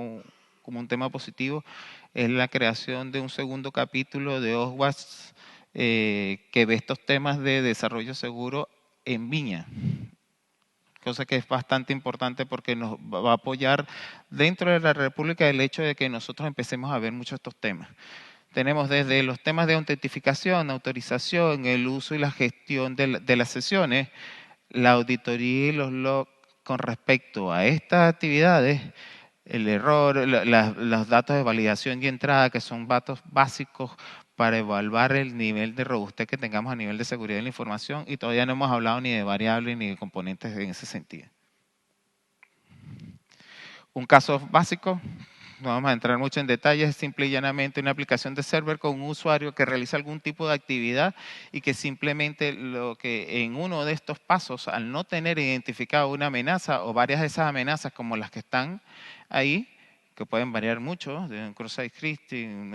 un tema positivo es la creación de un segundo capítulo de OWASP que ve estos temas de desarrollo seguro en Viña, cosa que es bastante importante porque nos va a apoyar dentro de la República el hecho de que nosotros empecemos a ver muchos de estos temas. Tenemos desde los temas de autentificación, autorización, el uso y la gestión de las sesiones, la auditoría y los logs con respecto a estas actividades, el error, los datos de validación y entrada, que son datos básicos para evaluar el nivel de robustez que tengamos a nivel de seguridad de la información, y todavía no hemos hablado ni de variables ni de componentes en ese sentido. Un caso básico, no vamos a entrar mucho en detalles, es simple y llanamente una aplicación de server con un usuario que realiza algún tipo de actividad y que simplemente lo que en uno de estos pasos, al no tener identificado una amenaza o varias de esas amenazas como las que están ahí, que pueden variar mucho, de un cross-site scripting,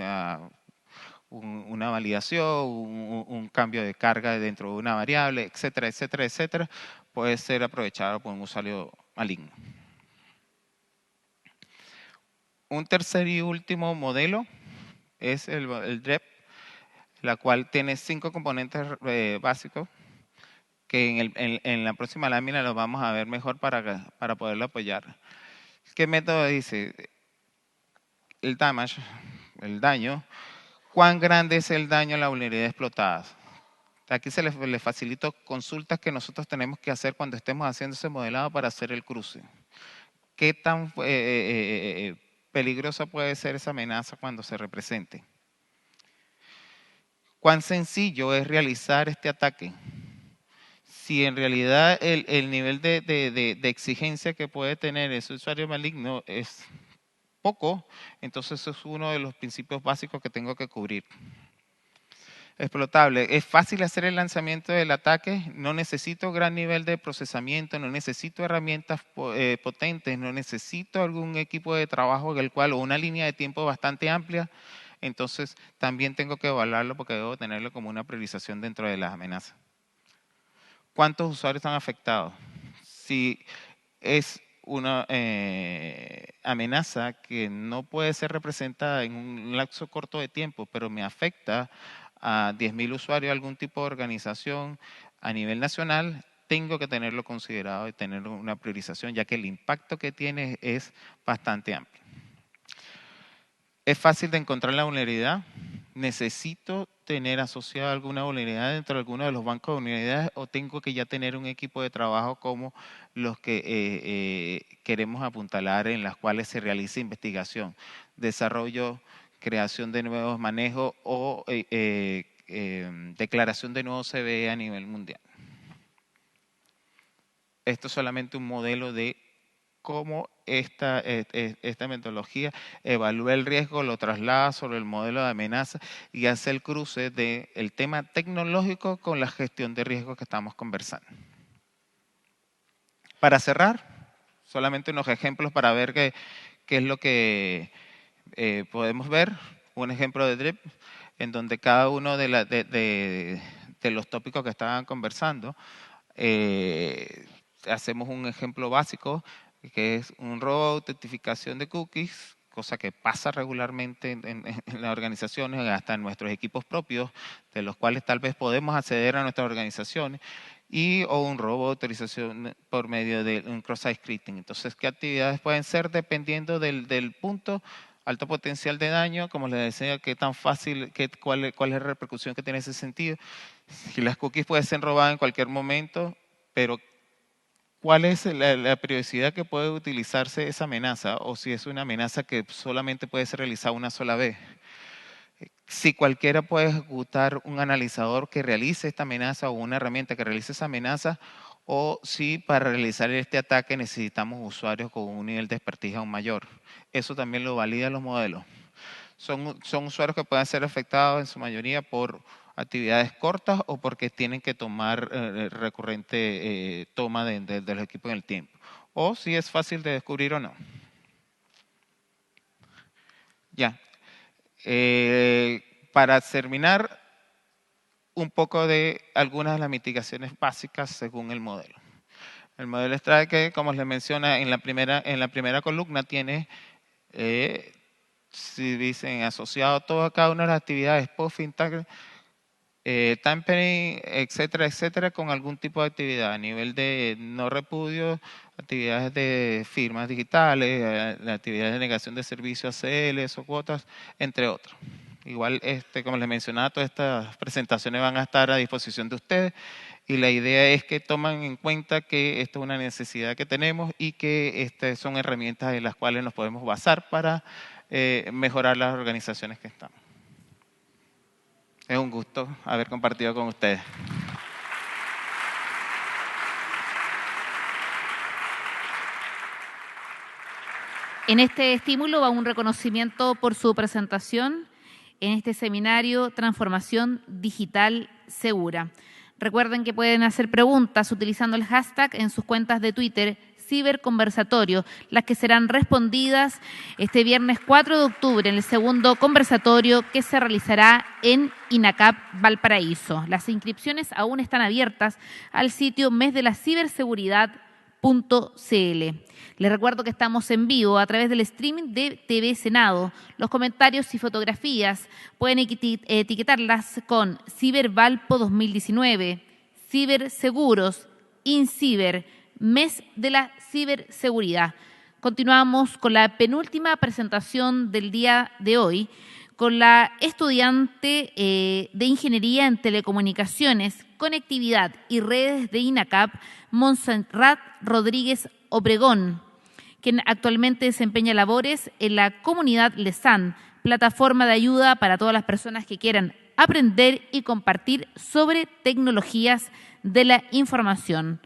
una validación, un cambio de carga dentro de una variable, etcétera, etcétera, etcétera, puede ser aprovechado por un usuario maligno. Un tercer y último modelo es el DREP, la cual tiene 5 componentes básicos que en la próxima lámina los vamos a ver mejor para poderlo apoyar. ¿Qué método dice? El damage, el daño. ¿Cuán grande es el daño a la vulnerabilidad explotada? Aquí se les facilito consultas que nosotros tenemos que hacer cuando estemos haciendo ese modelado para hacer el cruce. ¿Qué tan peligrosa puede ser esa amenaza cuando se represente? ¿Cuán sencillo es realizar este ataque? Si en realidad el nivel de exigencia que puede tener ese usuario maligno es poco, entonces eso es uno de los principios básicos que tengo que cubrir. Explotable. Es fácil hacer el lanzamiento del ataque, no necesito gran nivel de procesamiento, no necesito herramientas potentes, no necesito algún equipo de trabajo en el cual o una línea de tiempo bastante amplia, entonces también tengo que evaluarlo porque debo tenerlo como una priorización dentro de las amenazas. ¿Cuántos usuarios están afectados? Si es a amenaza que no puede ser representada en un lapso corto de tiempo, pero me afecta a 10.000 usuarios de algún tipo de organización a nivel nacional, tengo que tenerlo considerado y tener una priorización, ya que el impacto que tiene es bastante amplio. ¿Es fácil de encontrar la vulnerabilidad? ¿Necesito tener asociada alguna vulnerabilidad dentro de alguno de los bancos de vulnerabilidades o tengo que ya tener un equipo de trabajo como los que queremos apuntalar, en las cuales se realiza investigación, desarrollo, creación de nuevos manejos o declaración de nuevos CVE a nivel mundial? Esto es solamente un modelo de cómo esta metodología evalúa el riesgo, lo traslada sobre el modelo de amenaza y hace el cruce del tema tecnológico con la gestión de riesgos que estamos conversando. Para cerrar, solamente unos ejemplos para ver qué es lo que podemos ver. Un ejemplo de DRIP, en donde cada uno de los tópicos que estaban conversando, hacemos un ejemplo básico, que es un robo de autentificación de cookies, cosa que pasa regularmente en las organizaciones, hasta en nuestros equipos propios, de los cuales tal vez podemos acceder a nuestras organizaciones, o un robo de autorización por medio de un cross-site scripting. Entonces, ¿qué actividades pueden ser dependiendo del punto? Alto potencial de daño, como les decía, qué tan fácil, cuál es la repercusión que tiene ese sentido. Si las cookies pueden ser robadas en cualquier momento, pero ¿cuál es la periodicidad que puede utilizarse esa amenaza? O si es una amenaza que solamente puede ser realizada una sola vez. Si cualquiera puede ejecutar un analizador que realice esta amenaza o una herramienta que realice esa amenaza, o si para realizar este ataque necesitamos usuarios con un nivel de expertise aún mayor. Eso también lo validan los modelos. Son usuarios que pueden ser afectados en su mayoría por actividades cortas o porque tienen que tomar recurrente toma de los equipos en el tiempo. O si es fácil de descubrir o no. Ya. Para terminar, un poco de algunas de las mitigaciones básicas según el modelo. El modelo Strike, como les menciona en la primera columna, tiene, si dicen, asociado a cada una de las actividades spoofing, tampering, etcétera, etcétera, con algún tipo de actividad a nivel de no repudio, actividades de firmas digitales, actividades de negación de servicios ACLs o cuotas, entre otros. Igual, como les mencionaba, todas estas presentaciones van a estar a disposición de ustedes y la idea es que tomen en cuenta que esto es una necesidad que tenemos y que estas son herramientas en las cuales nos podemos basar para mejorar las organizaciones que estamos. Es un gusto haber compartido con ustedes. En este estímulo va un reconocimiento por su presentación en este seminario Transformación Digital Segura. Recuerden que pueden hacer preguntas utilizando el hashtag en sus cuentas de Twitter ciberconversatorio, las que serán respondidas este viernes 4 de octubre en el segundo conversatorio que se realizará en INACAP Valparaíso. Las inscripciones aún están abiertas al sitio mesdelaciberseguridad.cl. Les recuerdo que estamos en vivo a través del streaming de TV Senado. Los comentarios y fotografías pueden etiquetarlas con Cibervalpo 2019, Ciberseguros, InCiber, Mes de la Ciberseguridad. Continuamos con la penúltima presentación del día de hoy con la estudiante de Ingeniería en Telecomunicaciones, Conectividad y Redes de INACAP, Montserrat Rodríguez Obregón, quien actualmente desempeña labores en la comunidad LESAN, plataforma de ayuda para todas las personas que quieran aprender y compartir sobre tecnologías de la información.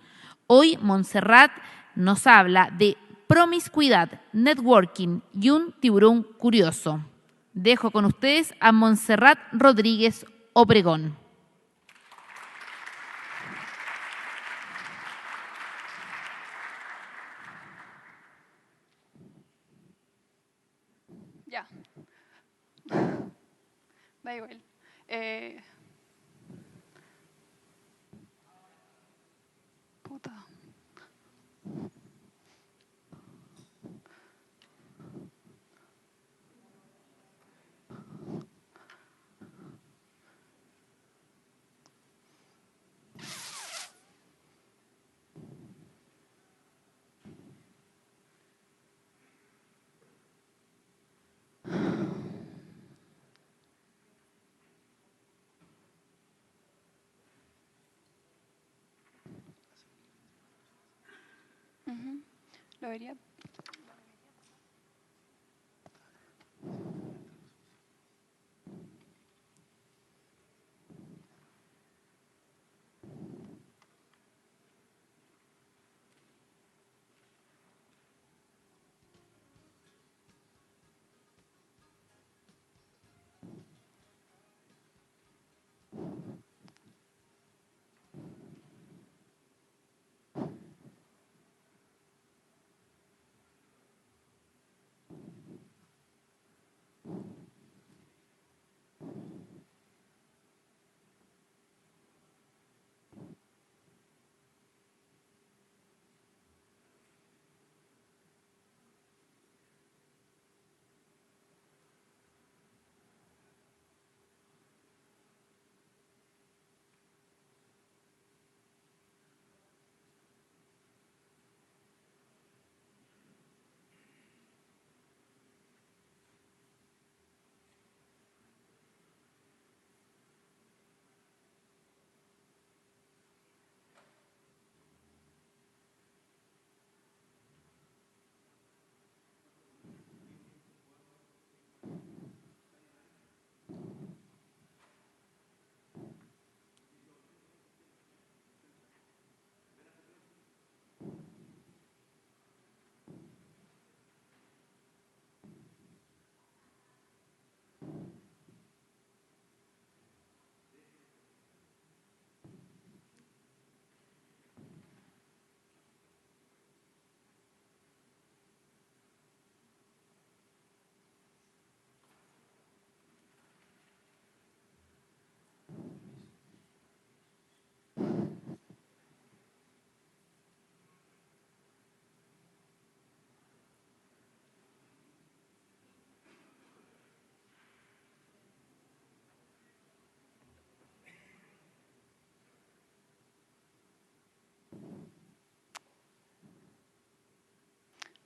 Hoy Montserrat nos habla de promiscuidad, networking y un tiburón curioso. Dejo con ustedes a Montserrat Rodríguez Obregón. Ya. Da igual. Puta. Lo vería.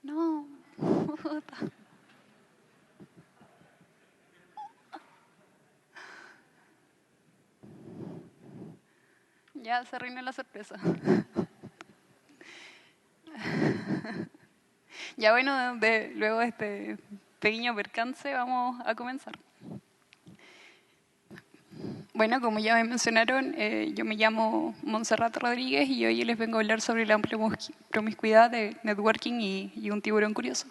No. Puta. Ya se arruinó la sorpresa. Ya bueno, luego de este pequeño percance vamos a comenzar. Bueno, como ya me mencionaron, yo me llamo Montserrat Rodríguez y hoy les vengo a hablar sobre la promiscuidad de networking y un tiburón curioso.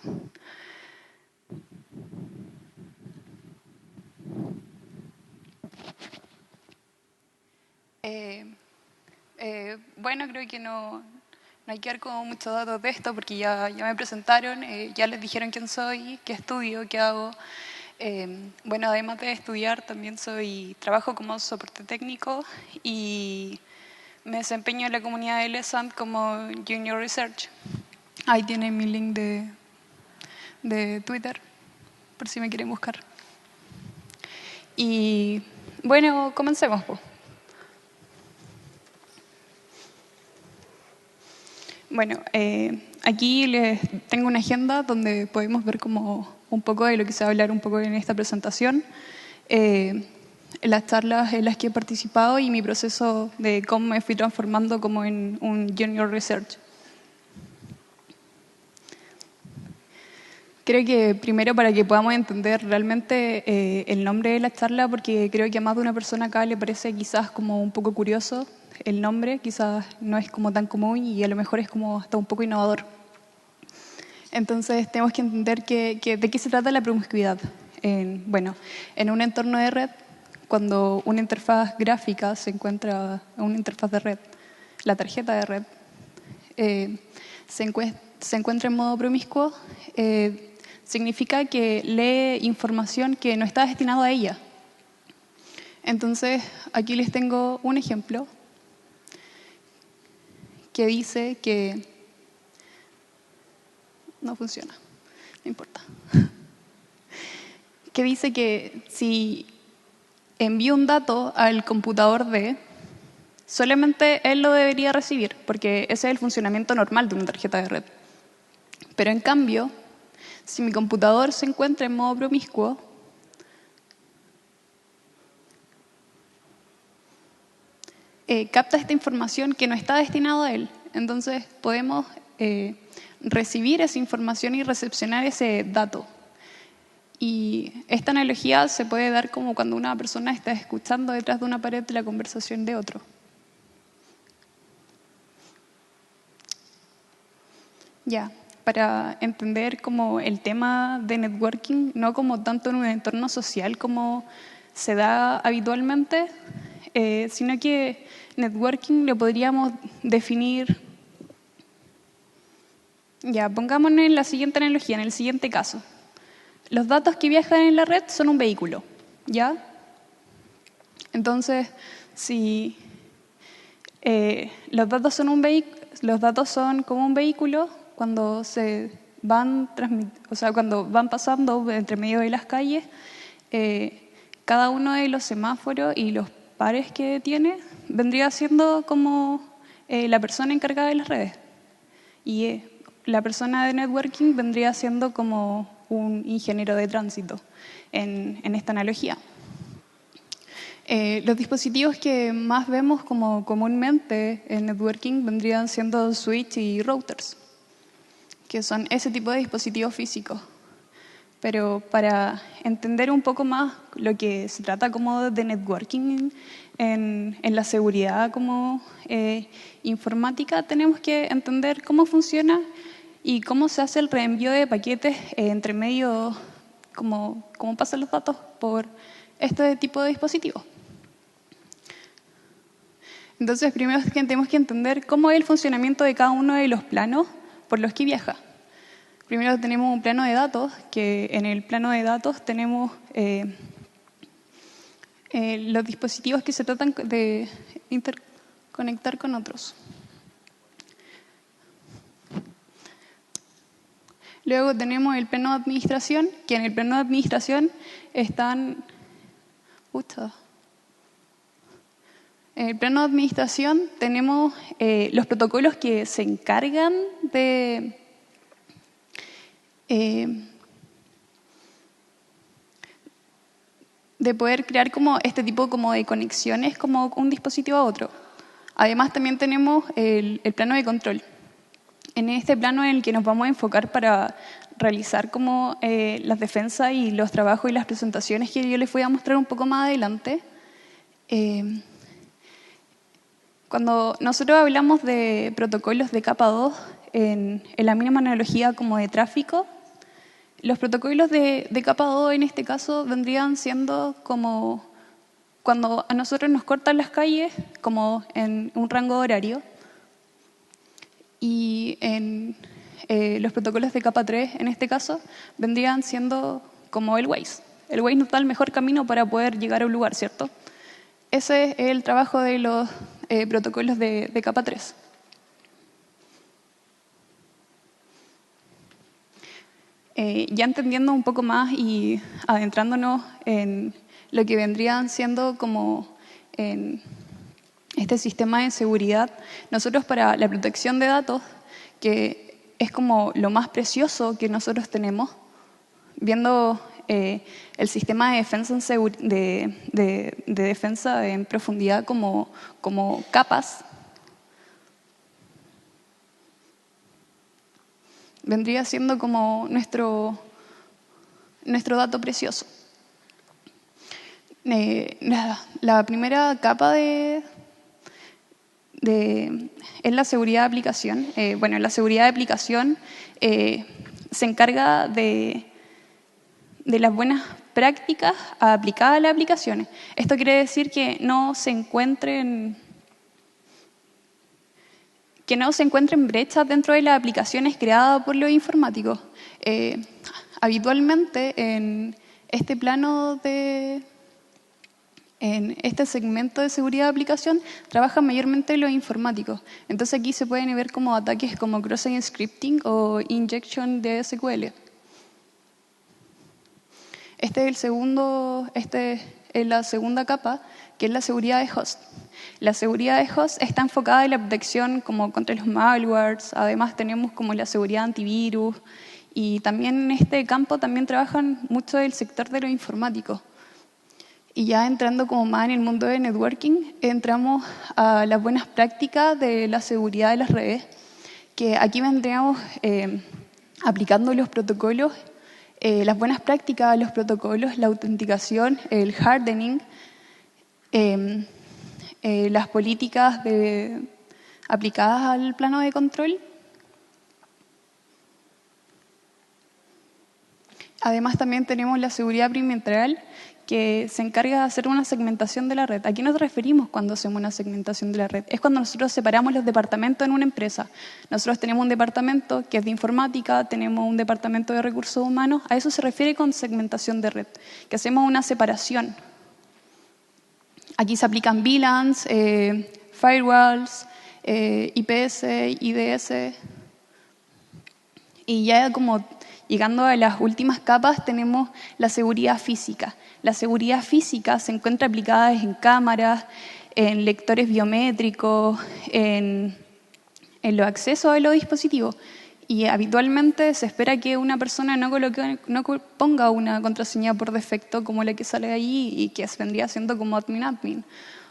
Bueno, creo que no hay que dar como muchos datos de esto porque ya me presentaron, ya les dijeron quién soy, qué estudio, qué hago. Bueno, además de estudiar, también trabajo como soporte técnico y me desempeño en la comunidad de LESANT como Junior Research. Ahí tienen mi link de Twitter, por si me quieren buscar. Y bueno, comencemos, po. Bueno, aquí les tengo una agenda donde podemos ver como un poco de lo que se va a hablar un poco en esta presentación, las charlas en las que he participado y mi proceso de cómo me fui transformando como en un junior research. Creo que primero para que podamos entender realmente el nombre de la charla, porque creo que a más de una persona acá le parece quizás como un poco curioso el nombre, quizás no es como tan común y a lo mejor es como hasta un poco innovador. Entonces tenemos que entender de qué se trata la promiscuidad. Bueno, en un entorno de red, cuando una interfaz gráfica se encuentra en una interfaz de red, la tarjeta de red, se encuentra en modo promiscuo, significa que lee información que no está destinada a ella. Entonces, aquí les tengo un ejemplo que dice que... No funciona, no importa. Que dice que si envío un dato al computador D, solamente él lo debería recibir, porque ese es el funcionamiento normal de una tarjeta de red. Pero en cambio, si mi computador se encuentra en modo promiscuo, capta esta información que no está destinada a él. Entonces podemos recibir esa información y recepcionar ese dato. Y esta analogía se puede dar como cuando una persona está escuchando detrás de una pared la conversación de otro. Ya, para entender como el tema de networking, no como tanto en un entorno social como se da habitualmente, sino que networking lo podríamos definir, ya, pongámonos en la siguiente analogía, en el siguiente caso. Los datos que viajan en la red son un vehículo, ¿ya? Entonces, si los datos son como un vehículo, cuando cuando van pasando entre medio de las calles, cada uno de los semáforos y los pares que tiene vendría siendo como la persona encargada de las redes. Y la persona de networking vendría siendo como un ingeniero de tránsito en esta analogía. Los dispositivos que más vemos como comúnmente en networking vendrían siendo switch y routers, que son ese tipo de dispositivos físicos. Pero para entender un poco más lo que se trata como de networking en la seguridad como informática, tenemos que entender cómo funciona y cómo se hace el reenvío de paquetes entre medio, cómo pasan los datos por este tipo de dispositivos. Entonces, primero tenemos que entender cómo es el funcionamiento de cada uno de los planos por los que viaja. Primero tenemos un plano de datos, que en el plano de datos tenemos los dispositivos que se tratan de interconectar con otros. Luego tenemos el plano de administración, que en el plano de administración están... En el plano de administración tenemos los protocolos que se encargan de poder crear como este tipo como de conexiones como un dispositivo a otro. Además también tenemos el plano de control. En este plano en el que nos vamos a enfocar para realizar como las defensas y los trabajos y las presentaciones que yo les voy a mostrar un poco más adelante. Cuando nosotros hablamos de protocolos de capa 2 en la misma analogía como de tráfico, los protocolos de capa 2 en este caso vendrían siendo como cuando a nosotros nos cortan las calles, como en un rango horario, y en los protocolos de capa 3 en este caso vendrían siendo como el Waze. El Waze nos da el mejor camino para poder llegar a un lugar, ¿cierto? Ese es el trabajo de los protocolos de capa 3. Ya entendiendo un poco más y adentrándonos en lo que vendrían siendo como en este sistema de seguridad, nosotros para la protección de datos, que es como lo más precioso que nosotros tenemos, viendo el sistema de defensa de defensa en profundidad como capas, vendría siendo como nuestro dato precioso. La primera capa es la seguridad de aplicación. La seguridad de aplicación se encarga de las buenas prácticas aplicadas a las aplicaciones. Esto quiere decir que no se encuentren brechas dentro de las aplicaciones creadas por los informáticos. Habitualmente en este plano en este segmento de seguridad de aplicación trabajan mayormente los informáticos. Entonces aquí se pueden ver como ataques como cross-site scripting o injection de SQL. Esta es la segunda capa, que es la seguridad de host. La seguridad de host está enfocada en la protección como contra los malwares. Además tenemos como la seguridad antivirus. Y también en este campo también trabajan mucho el sector de los informáticos. Y ya entrando como más en el mundo de networking, entramos a las buenas prácticas de la seguridad de las redes, que aquí vendríamos aplicando los protocolos, las buenas prácticas de los protocolos, la autenticación, el hardening, las políticas aplicadas al plano de control. Además, también tenemos la seguridad perimetral, que se encarga de hacer una segmentación de la red. ¿A qué nos referimos cuando hacemos una segmentación de la red? Es cuando nosotros separamos los departamentos en una empresa. Nosotros tenemos un departamento que es de informática, tenemos un departamento de recursos humanos. A eso se refiere con segmentación de red, que hacemos una separación. Aquí se aplican VLANs, firewalls, IPS, IDS. Y ya como llegando a las últimas capas tenemos la seguridad física. La seguridad física se encuentra aplicada en cámaras, en lectores biométricos, en los accesos a los dispositivos. Y habitualmente se espera que una persona no ponga una contraseña por defecto como la que sale allí y que vendría siendo como admin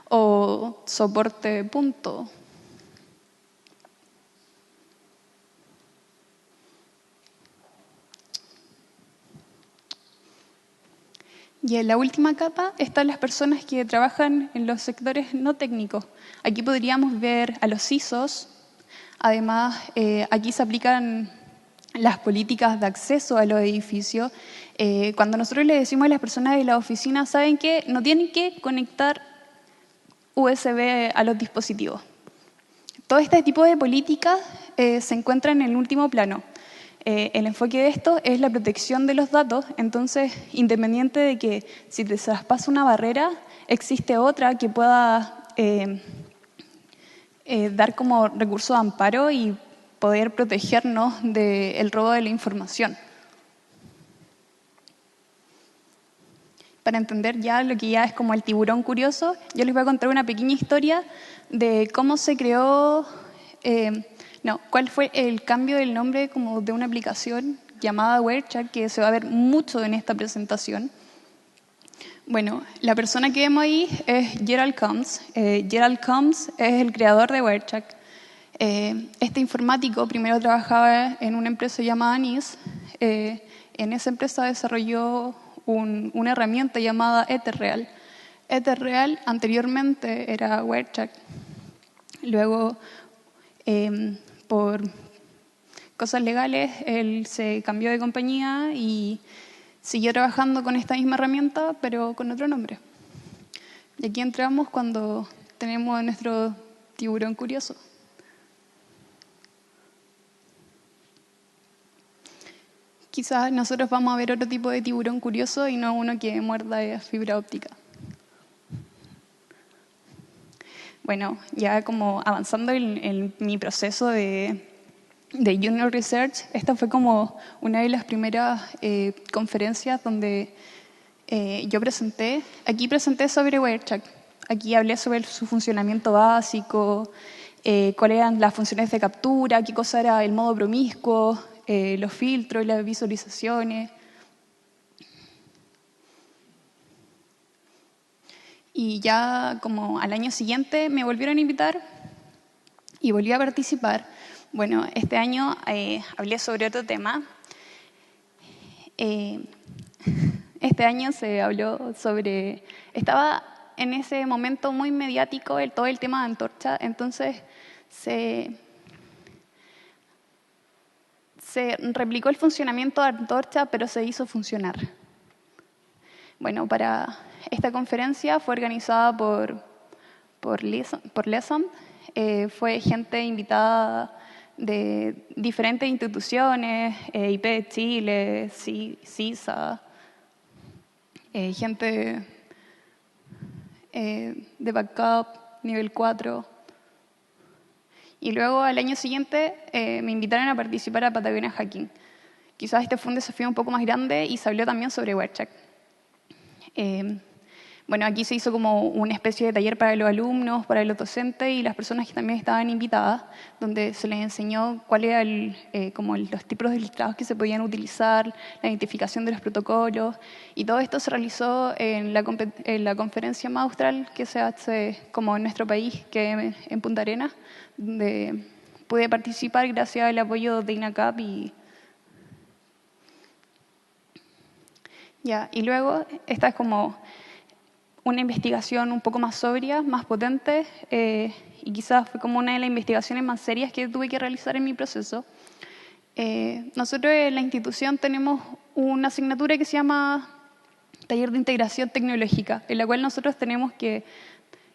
o soporte punto. Y en la última capa están las personas que trabajan en los sectores no técnicos. Aquí podríamos ver a los CISOs. Además, aquí se aplican las políticas de acceso a los edificios. Cuando nosotros le decimos a las personas de la oficina, ¿saben qué? No tienen que conectar USB a los dispositivos. Todo este tipo de políticas se encuentran en el último plano. El enfoque de esto es la protección de los datos, entonces, independiente de que si te traspasa una barrera, existe otra que pueda dar como recurso de amparo y poder protegernos del robo de la información. Para entender ya lo que ya es como el tiburón curioso, yo les voy a contar una pequeña historia de cómo se creó... ¿cuál fue el cambio del nombre como de una aplicación llamada WireChat, que se va a ver mucho en esta presentación? Bueno, la persona que vemos ahí es Gerald Combs. Gerald Combs es el creador de WireChat. Este informático primero trabajaba en una empresa llamada NIS. En esa empresa desarrolló una herramienta llamada Etherreal. Etherreal anteriormente era WireChat. Luego... por cosas legales, él se cambió de compañía y siguió trabajando con esta misma herramienta, pero con otro nombre. Y aquí entramos cuando tenemos a nuestro tiburón curioso. Quizás nosotros vamos a ver otro tipo de tiburón curioso y no uno que muerda fibra óptica. Bueno, ya como avanzando en mi proceso de Junior Research, esta fue como una de las primeras conferencias donde yo presenté. Aquí presenté sobre WireChat. Aquí hablé sobre su funcionamiento básico, cuáles eran las funciones de captura, qué cosa era el modo promiscuo, los filtros y las visualizaciones. Y ya como al año siguiente me volvieron a invitar y volví a participar. Bueno, este año hablé sobre otro tema. Este año se habló sobre... Estaba en ese momento muy mediático todo el tema de Antorcha, entonces se replicó el funcionamiento de Antorcha, pero se hizo funcionar. Bueno, para esta conferencia fue organizada por Lesson. Fue gente invitada de diferentes instituciones, IP de Chile, CISA, gente de backup, nivel 4. Y luego al año siguiente me invitaron a participar a Patagonia Hacking. Quizás este fue un desafío un poco más grande y se habló también sobre WireChat. Bueno, aquí se hizo como una especie de taller para los alumnos, para los docentes y las personas que también estaban invitadas, donde se les enseñó cuáles eran como los tipos de listados que se podían utilizar, la identificación de los protocolos, y todo esto se realizó en la conferencia magistral que se hace como en nuestro país, que es en Punta Arenas, donde pude participar gracias al apoyo de INACAP y luego esta es como una investigación un poco más sobria, más potente, y quizás fue como una de las investigaciones más serias que tuve que realizar en mi proceso. Nosotros en la institución tenemos una asignatura que se llama Taller de Integración Tecnológica, en la cual nosotros tenemos que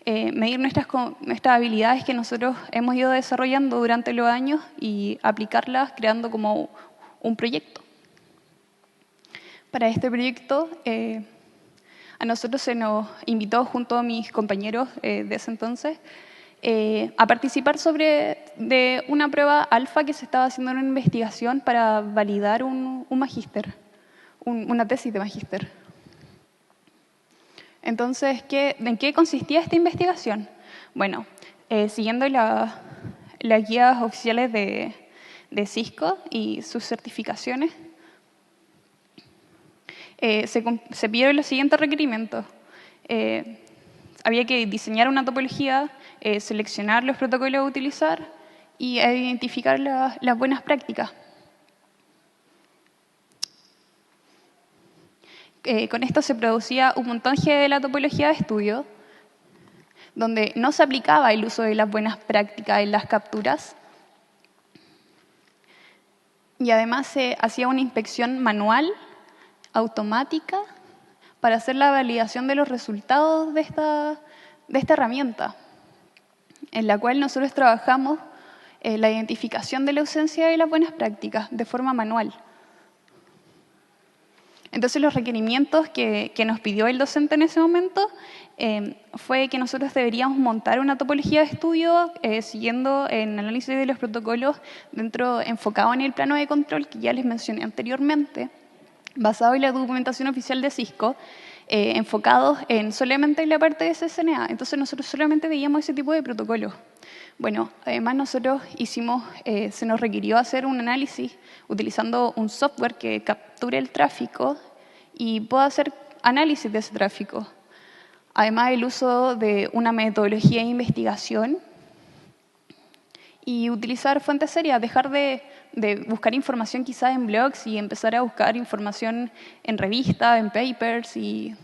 medir nuestras habilidades que nosotros hemos ido desarrollando durante los años y aplicarlas creando como un proyecto. Para este proyecto, a nosotros se nos invitó junto a mis compañeros de ese entonces a participar de una prueba alfa que se estaba haciendo en una investigación para validar un magíster, una tesis de magíster. Entonces, ¿en qué consistía esta investigación? Bueno, siguiendo las guías oficiales de Cisco y sus certificaciones, se pidieron los siguientes requerimientos. Había que diseñar una topología, seleccionar los protocolos a utilizar y identificar las buenas prácticas. Con esto se producía un montaje de la topología de estudio, donde no se aplicaba el uso de las buenas prácticas en las capturas, y además se hacía una inspección manual, automática, para hacer la validación de los resultados de esta herramienta, en la cual nosotros trabajamos la identificación de la ausencia de las buenas prácticas de forma manual. Entonces los requerimientos que nos pidió el docente en ese momento fue que nosotros deberíamos montar una topología de estudio siguiendo el análisis de los protocolos enfocado en el plano de control que ya les mencioné anteriormente, basado en la documentación oficial de Cisco, enfocados solamente en la parte de CCNA. Entonces nosotros solamente veíamos ese tipo de protocolos. Bueno, además nosotros se nos requirió hacer un análisis utilizando un software que capture el tráfico y pueda hacer análisis de ese tráfico. Además, el uso de una metodología de investigación y utilizar fuentes serias, dejar de buscar información quizás en blogs y empezar a buscar información en revistas, en papers y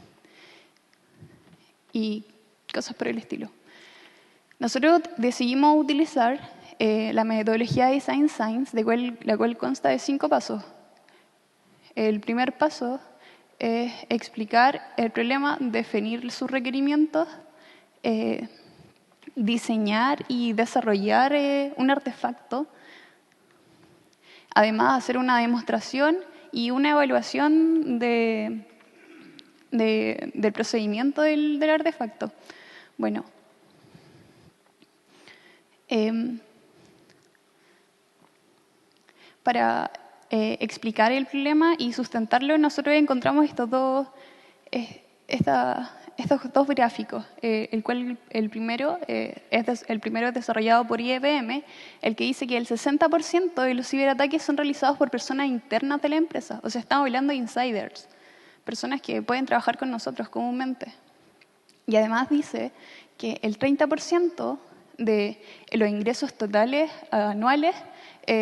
cosas por el estilo. Nosotros decidimos utilizar la metodología de Design Science, la cual consta de 5 pasos. El primer paso es explicar el problema, definir sus requerimientos, diseñar y desarrollar un artefacto, además hacer una demostración y una evaluación del procedimiento del artefacto. Bueno, para explicar el problema y sustentarlo, nosotros encontramos estos dos gráficos, el primero es desarrollado por IBM, el que dice que el 60% de los ciberataques son realizados por personas internas de la empresa. O sea, estamos hablando de insiders, personas que pueden trabajar con nosotros comúnmente. Y además dice que el 30% de los ingresos totales anuales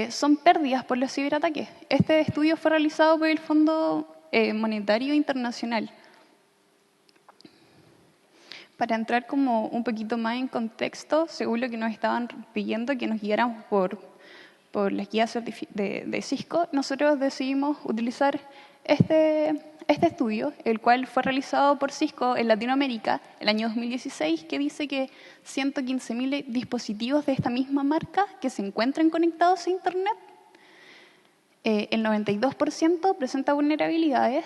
son pérdidas por los ciberataques. Este estudio fue realizado por el Fondo Monetario Internacional. Para entrar como un poquito más en contexto, según lo que nos estaban pidiendo que nos guiáramos por las guías de Cisco, nosotros decidimos utilizar este estudio, el cual fue realizado por Cisco en Latinoamérica el año 2016, que dice que 115.000 dispositivos de esta misma marca que se encuentran conectados a Internet, el 92% presenta vulnerabilidades.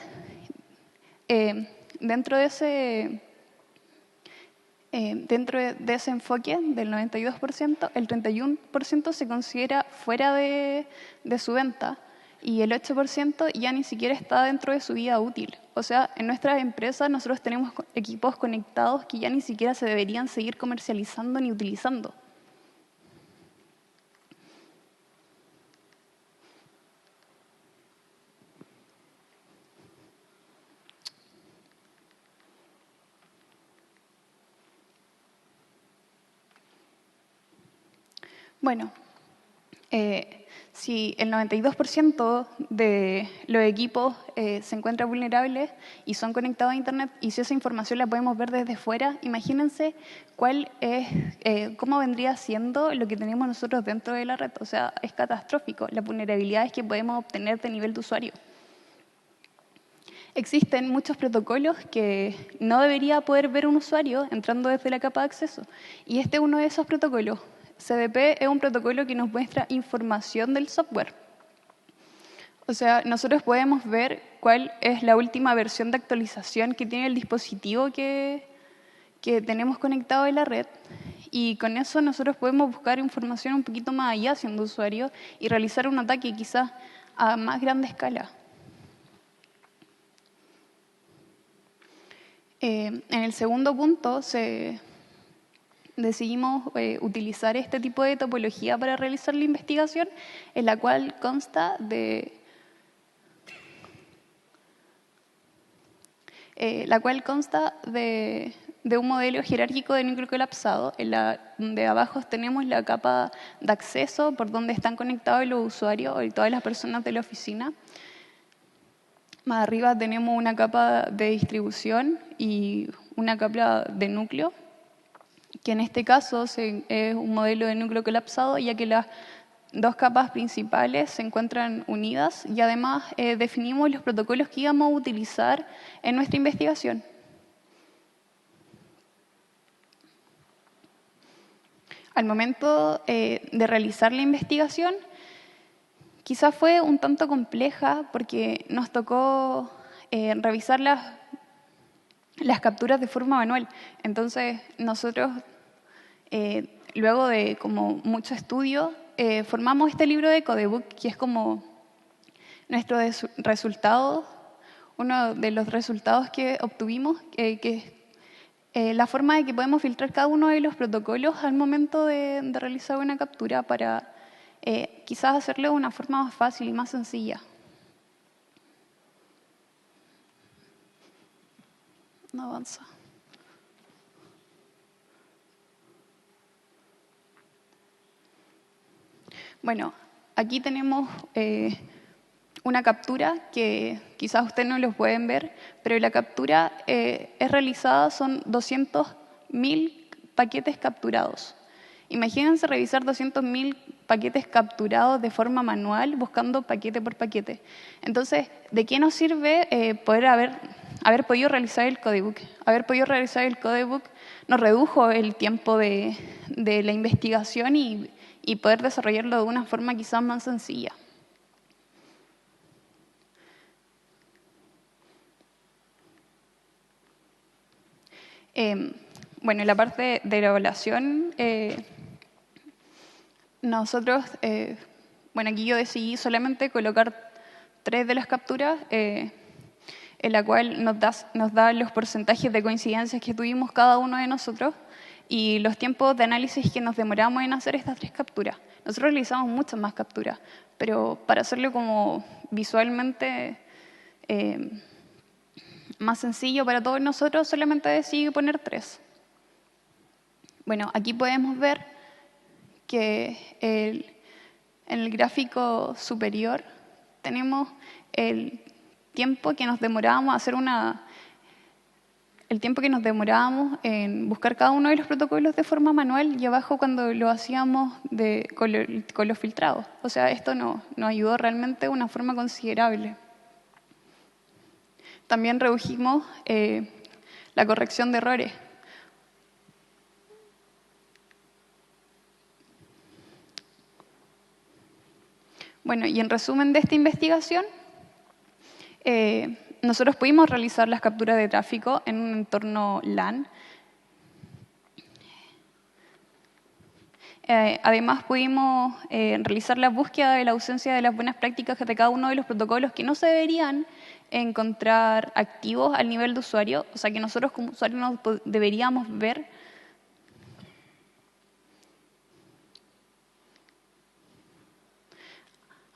Dentro de ese enfoque del 92%, el 31% se considera fuera de su venta y el 8% ya ni siquiera está dentro de su vida útil. O sea, en nuestras empresas nosotros tenemos equipos conectados que ya ni siquiera se deberían seguir comercializando ni utilizando. Bueno, Si el 92% de los equipos se encuentran vulnerables y son conectados a Internet, y si esa información la podemos ver desde fuera, imagínense cómo vendría siendo lo que tenemos nosotros dentro de la red. O sea, es catastrófico las vulnerabilidades que podemos obtener de nivel de usuario. Existen muchos protocolos que no debería poder ver un usuario entrando desde la capa de acceso. Y este es uno de esos protocolos. CDP es un protocolo que nos muestra información del software. O sea, nosotros podemos ver cuál es la última versión de actualización que tiene el dispositivo que tenemos conectado en la red. Y con eso nosotros podemos buscar información un poquito más allá siendo usuario y realizar un ataque quizás a más grande escala. En el segundo punto decidimos utilizar este tipo de topología para realizar la investigación, en la cual consta de un modelo jerárquico de núcleo colapsado, donde abajo tenemos la capa de acceso por donde están conectados los usuarios y todas las personas de la oficina. Más arriba tenemos una capa de distribución y una capa de núcleo, que en este caso es un modelo de núcleo colapsado, ya que las dos capas principales se encuentran unidas y además definimos los protocolos que íbamos a utilizar en nuestra investigación. Al momento de realizar la investigación, quizás fue un tanto compleja porque nos tocó revisar las capturas de forma manual. Entonces, nosotros, luego de como mucho estudio, formamos este libro de Codebook, que es como nuestro resultado, uno de los resultados que obtuvimos, que es la forma de que podemos filtrar cada uno de los protocolos al momento de realizar una captura para quizás hacerlo de una forma más fácil y más sencilla. No avanza. Bueno, aquí tenemos una captura que quizás ustedes no lo pueden ver, pero la captura es realizada, son 200.000 paquetes capturados. Imagínense revisar 200.000 paquetes capturados de forma manual, buscando paquete por paquete. Entonces, ¿de qué nos sirve poder haber podido realizar el codebook? Haber podido realizar el codebook nos redujo el tiempo de la investigación y poder desarrollarlo de una forma quizás más sencilla. Bueno, en la parte de la evaluación, nosotros, bueno, aquí yo decidí solamente colocar 3 de las capturas, en la cual nos da los porcentajes de coincidencias que tuvimos cada uno de nosotros y los tiempos de análisis que nos demoramos en hacer estas 3 capturas. Nosotros realizamos muchas más capturas, pero para hacerlo como visualmente más sencillo para todos nosotros, solamente decidí poner 3. Bueno, aquí podemos ver que en el gráfico superior tenemos el tiempo que nos demorábamos a hacer el tiempo que nos demorábamos en buscar cada uno de los protocolos de forma manual y abajo cuando lo hacíamos con los filtrados. O sea, esto nos ayudó realmente de una forma considerable. También redujimos la corrección de errores. Bueno, y en resumen de esta investigación, nosotros pudimos realizar las capturas de tráfico en un entorno LAN. Además, pudimos realizar la búsqueda de la ausencia de las buenas prácticas de cada uno de los protocolos que no se deberían encontrar activos al nivel de usuario, o sea que nosotros como usuarios no deberíamos ver.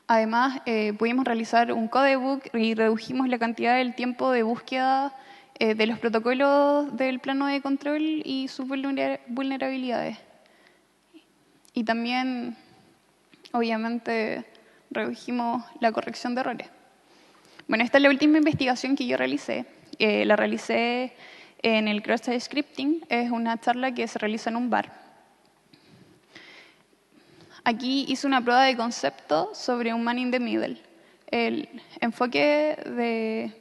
Además, pudimos realizar un codebook y redujimos la cantidad del tiempo de búsqueda de los protocolos del plano de control y sus vulnerabilidades. Y también obviamente redujimos la corrección de errores. Bueno, esta es la última investigación que yo realicé. La realicé en el Cross-Site Scripting, es una charla que se realiza en un bar. Aquí hice una prueba de concepto sobre un man in the middle. El enfoque de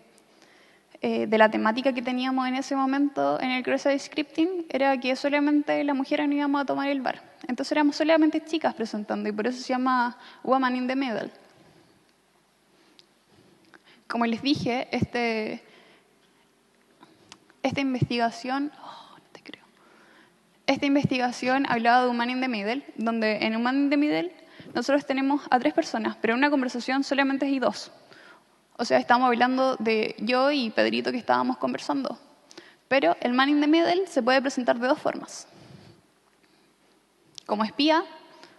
la temática que teníamos en ese momento en el Cross-Site Scripting era que solamente las mujeres no íbamos a tomar el bar. Entonces éramos solamente chicas presentando y por eso se llama Woman in the Middle. Como les dije, esta investigación hablaba de un man in the middle, donde en un man in the middle nosotros tenemos a 3 personas, pero en una conversación solamente hay 2. O sea, estamos hablando de yo y Pedrito que estábamos conversando. Pero el man in the middle se puede presentar de 2 formas. Como espía,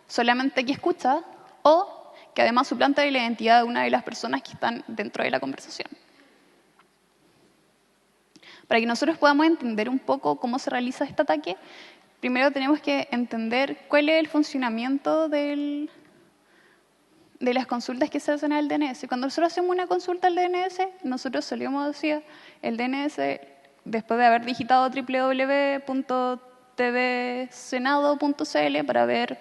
solamente que escucha, o que además suplanta la identidad de una de las personas que están dentro de la conversación. Para que nosotros podamos entender un poco cómo se realiza este ataque, primero tenemos que entender cuál es el funcionamiento de las consultas que se hacen al DNS. Cuando nosotros hacemos una consulta al DNS, nosotros solemos decir el DNS, después de haber digitado www.tvsenado.cl para ver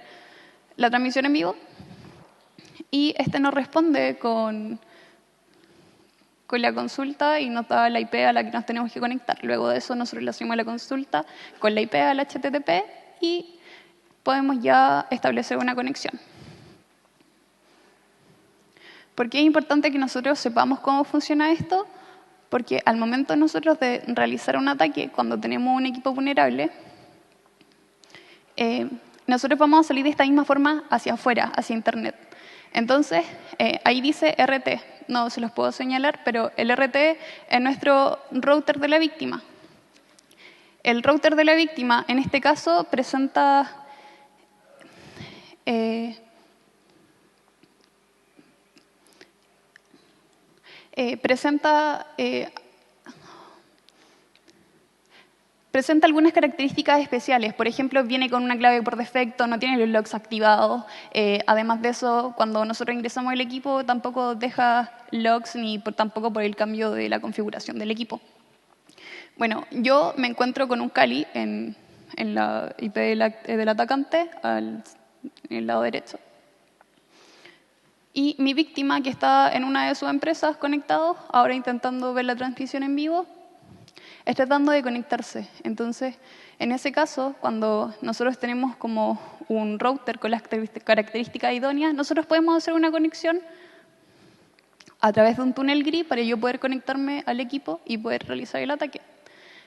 la transmisión en vivo, y este nos responde con la consulta y nos da la IP a la que nos tenemos que conectar. Luego de eso nosotros le hacemos la consulta con la IP al HTTP y podemos ya establecer una conexión. ¿Por qué es importante que nosotros sepamos cómo funciona esto? Porque al momento nosotros de realizar un ataque, cuando tenemos un equipo vulnerable, nosotros vamos a salir de esta misma forma hacia afuera, hacia Internet. Entonces, ahí dice RT. No se los puedo señalar, pero el RT es nuestro router de la víctima. El router de la víctima, en este caso, presenta algunas características especiales. Por ejemplo, viene con una clave por defecto, no tiene los logs activados. Además de eso, cuando nosotros ingresamos al equipo, tampoco deja logs ni tampoco por el cambio de la configuración del equipo. Bueno, yo me encuentro con un Kali en la IP del atacante, en el lado derecho. Y mi víctima, que está en una de sus empresas conectado, ahora intentando ver la transmisión en vivo, está tratando de conectarse. Entonces, en ese caso, cuando nosotros tenemos como un router con las características idóneas, nosotros podemos hacer una conexión a través de un túnel gris para yo poder conectarme al equipo y poder realizar el ataque.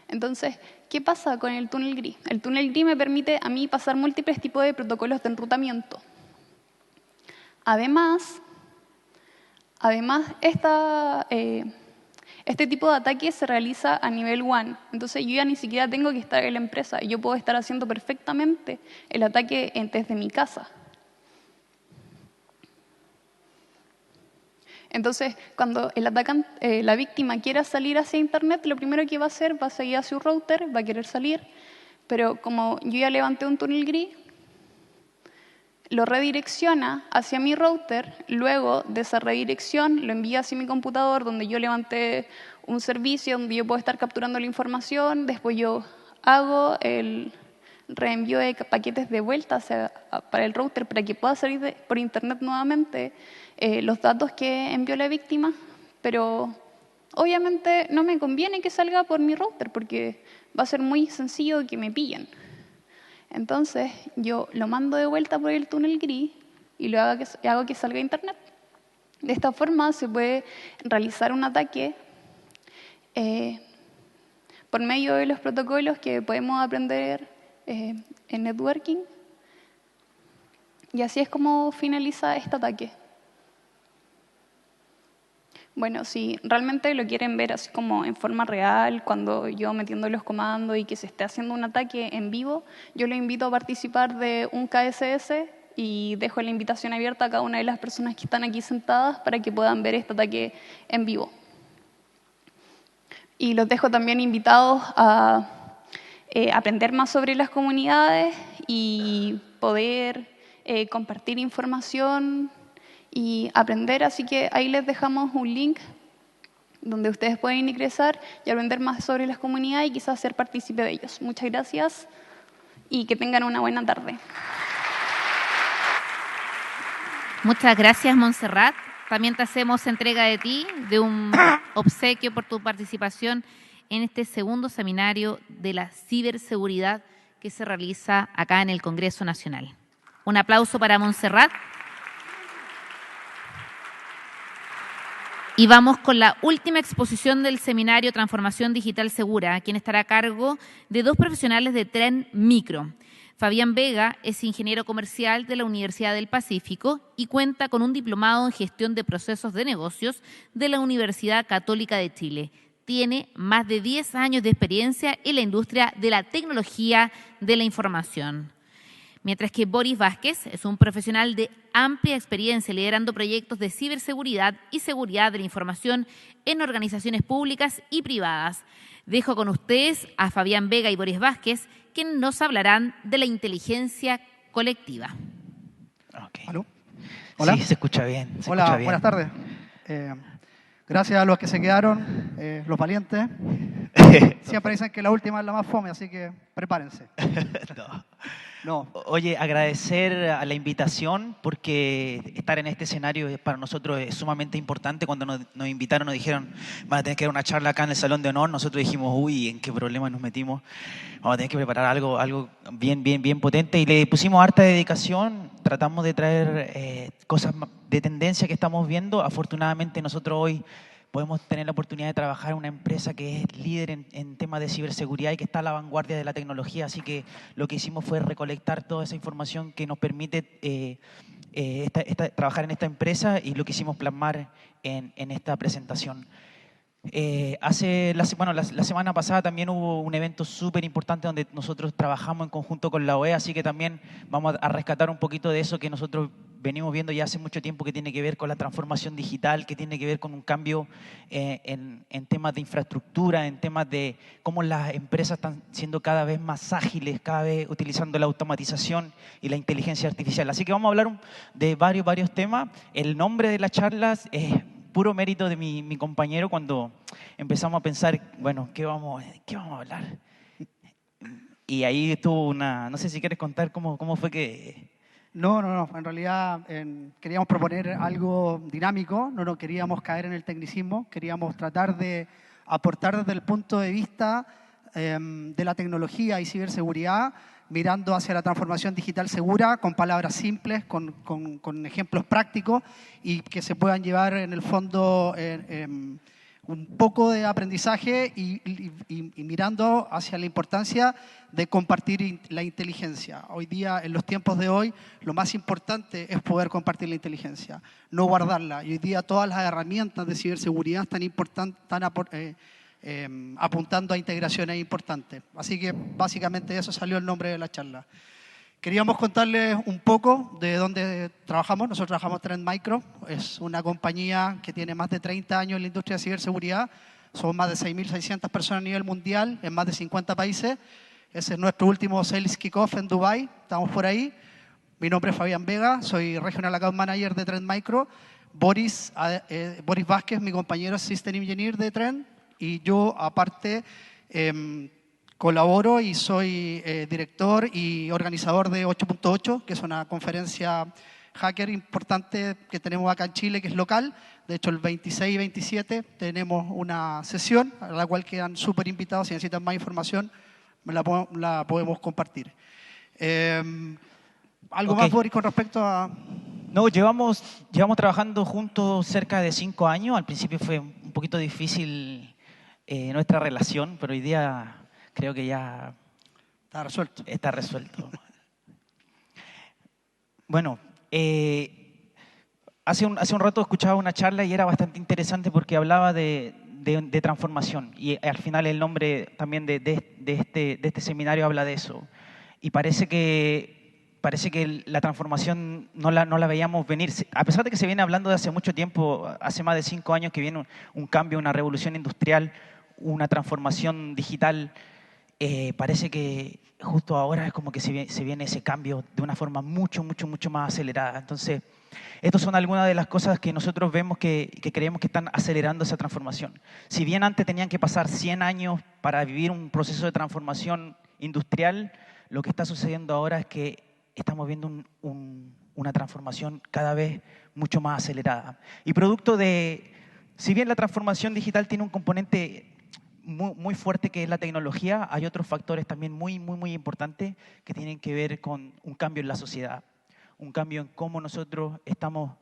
Entonces, ¿qué pasa con el túnel gris? El túnel gris me permite a mí pasar múltiples tipos de protocolos de enrutamiento. Además este tipo de ataque se realiza a nivel WAN. Entonces, yo ya ni siquiera tengo que estar en la empresa. Yo puedo estar haciendo perfectamente el ataque desde mi casa. Entonces, cuando el atacante, la víctima quiera salir hacia Internet, lo primero que va a hacer va a seguir a su router, va a querer salir, pero como yo ya levanté un túnel gris, lo redirecciona hacia mi router, luego de esa redirección lo envía hacia mi computador donde yo levanté un servicio, donde yo puedo estar capturando la información, después yo hago el reenvío de paquetes de vuelta para el router para que pueda salir por Internet nuevamente los datos que envió la víctima, pero obviamente no me conviene que salga por mi router porque va a ser muy sencillo que me pillen. Entonces, yo lo mando de vuelta por el túnel gris y lo hago que salga a Internet. De esta forma se puede realizar un ataque por medio de los protocolos que podemos aprender en networking. Y así es como finaliza este ataque. Bueno, si realmente lo quieren ver así como en forma real, cuando yo metiendo los comandos y que se esté haciendo un ataque en vivo, yo lo invito a participar de un KSS y dejo la invitación abierta a cada una de las personas que están aquí sentadas para que puedan ver este ataque en vivo. Y los dejo también invitados a aprender más sobre las comunidades y poder compartir información y aprender. Así que ahí les dejamos un link donde ustedes pueden ingresar y aprender más sobre las comunidades y quizás ser partícipe de ellos. Muchas gracias y que tengan una buena tarde. Muchas gracias, Montserrat. También te hacemos entrega de ti, de un obsequio por tu participación en este segundo seminario de la ciberseguridad que se realiza acá en el Congreso Nacional. Un aplauso para Montserrat. Y vamos con la última exposición del seminario Transformación Digital Segura, quien estará a cargo de dos profesionales de Trend Micro. Fabián Vega es ingeniero comercial de la Universidad del Pacífico y cuenta con un diplomado en gestión de procesos de negocios de la Universidad Católica de Chile. Tiene más de 10 años de experiencia en la industria de la tecnología de la información. Mientras que Boris Vázquez es un profesional de amplia experiencia liderando proyectos de ciberseguridad y seguridad de la información en organizaciones públicas y privadas. Dejo con ustedes a Fabián Vega y Boris Vázquez, quienes nos hablarán de la inteligencia colectiva. Okay. ¿Aló? ¿Hola? Sí, se escucha bien. Hola, buenas tardes. Gracias a los que se quedaron, los valientes. Siempre dicen que la última es la más fome, así que prepárense. No. Oye, agradecer a la invitación porque estar en este escenario para nosotros es sumamente importante. Cuando nos invitaron, nos dijeron, van a tener que dar una charla acá en el Salón de Honor. Nosotros dijimos, uy, ¿en qué problema nos metimos? Vamos a tener que preparar algo bien potente. Y le pusimos harta dedicación. Tratamos de traer cosas de tendencia que estamos viendo. Afortunadamente, nosotros hoy podemos tener la oportunidad de trabajar en una empresa que es líder en temas de ciberseguridad y que está a la vanguardia de la tecnología. Así que lo que hicimos fue recolectar toda esa información que nos permite trabajar en esta empresa y lo quisimos plasmar en esta presentación. La semana pasada también hubo un evento súper importante donde nosotros trabajamos en conjunto con la OE, así que también vamos a rescatar un poquito de eso que nosotros venimos viendo ya hace mucho tiempo, que tiene que ver con la transformación digital, que tiene que ver con un cambio en temas de infraestructura, en temas de cómo las empresas están siendo cada vez más ágiles, cada vez utilizando la automatización y la inteligencia artificial. Así que vamos a hablar de varios temas. El nombre de las charlas es puro mérito de mi compañero cuando empezamos a pensar, bueno, ¿qué vamos a hablar? Y ahí estuvo no sé si quieres contar cómo fue que... No. En realidad queríamos proponer algo dinámico, no queríamos caer en el tecnicismo, queríamos tratar de aportar desde el punto de vista de la tecnología y ciberseguridad, mirando hacia la transformación digital segura, con palabras simples, con ejemplos prácticos y que se puedan llevar en el fondo un poco de aprendizaje y mirando hacia la importancia de compartir la inteligencia. Hoy día, en los tiempos de hoy, lo más importante es poder compartir la inteligencia, no guardarla. Y hoy día todas las herramientas de ciberseguridad están apuntando a integraciones importantes. Así que básicamente de eso salió el nombre de la charla. Queríamos contarles un poco de dónde trabajamos. Nosotros trabajamos Trend Micro, es una compañía que tiene más de 30 años en la industria de ciberseguridad. Somos más de 6.600 personas a nivel mundial, en más de 50 países. Ese es nuestro último Sales Kickoff en Dubái, estamos por ahí. Mi nombre es Fabián Vega, soy Regional Account Manager de Trend Micro. Boris Vázquez, mi compañero System Engineer de Trend. Y yo, aparte, colaboro y soy director y organizador de 8.8, que es una conferencia hacker importante que tenemos acá en Chile, que es local. De hecho, el 26 y 27 tenemos una sesión a la cual quedan súper invitados. Si necesitan más información, la podemos compartir. ¿Algo más, Boris, con respecto a...? No, llevamos trabajando juntos cerca de 5 años. Al principio fue un poquito difícil nuestra relación, pero hoy día creo que ya está resuelto. Bueno, hace un rato escuchaba una charla y era bastante interesante porque hablaba de transformación y al final el nombre también de este seminario habla de eso. Y parece que la transformación no la veíamos venir. A pesar de que se viene hablando de hace mucho tiempo, hace más de 5 años que viene un cambio, una revolución industrial, una transformación digital parece que justo ahora es como que se viene ese cambio de una forma mucho más acelerada. Entonces, estas son algunas de las cosas que nosotros vemos que creemos que están acelerando esa transformación. Si bien antes tenían que pasar 100 años para vivir un proceso de transformación industrial, lo que está sucediendo ahora es que estamos viendo una transformación cada vez mucho más acelerada. Y producto de, si bien la transformación digital tiene un componente muy fuerte que es la tecnología, hay otros factores también muy importantes que tienen que ver con un cambio en la sociedad, un cambio en cómo nosotros estamos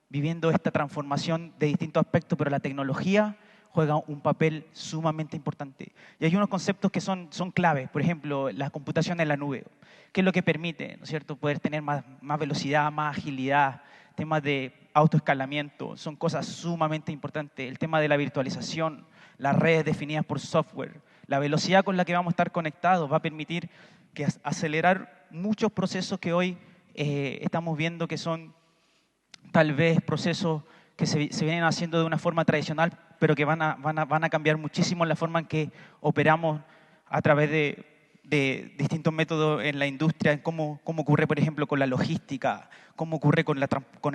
viviendo esta transformación de distintos aspectos, pero la tecnología juega un papel sumamente importante. Y hay unos conceptos que son claves, por ejemplo, la computación en la nube, que es lo que permite, ¿no es cierto?, poder tener más velocidad, más agilidad, temas de autoescalamiento, son cosas sumamente importantes. El tema de la virtualización, las redes definidas por software, la velocidad con la que vamos a estar conectados va a permitir que acelerar muchos procesos que hoy estamos viendo que son tal vez procesos que se vienen haciendo de una forma tradicional, pero que van a cambiar muchísimo la forma en que operamos a través de distintos métodos en la industria, en cómo ocurre, por ejemplo, con la logística, cómo ocurre con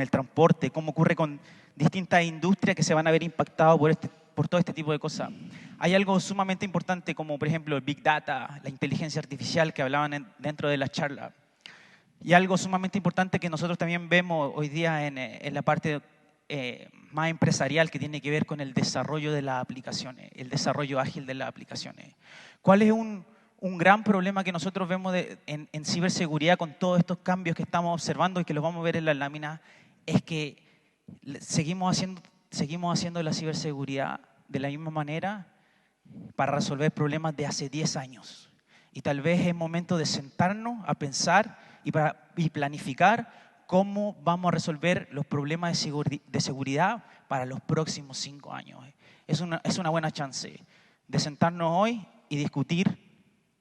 el transporte, cómo ocurre con distintas industrias que se van a ver impactadas por todo este tipo de cosas. Hay algo sumamente importante como, por ejemplo, el Big Data, la inteligencia artificial que hablaban dentro de la charla. Y algo sumamente importante que nosotros también vemos hoy día en la parte más empresarial que tiene que ver con el desarrollo de las aplicaciones, el desarrollo ágil de las aplicaciones. ¿Cuál es un gran problema que nosotros vemos en ciberseguridad con todos estos cambios que estamos observando y que los vamos a ver en la lámina? Es que seguimos haciendo la ciberseguridad de la misma manera para resolver problemas de hace 10 años. Y tal vez es momento de sentarnos a pensar y planificar cómo vamos a resolver los problemas de seguridad para los próximos 5 años. Es una buena chance de sentarnos hoy y discutir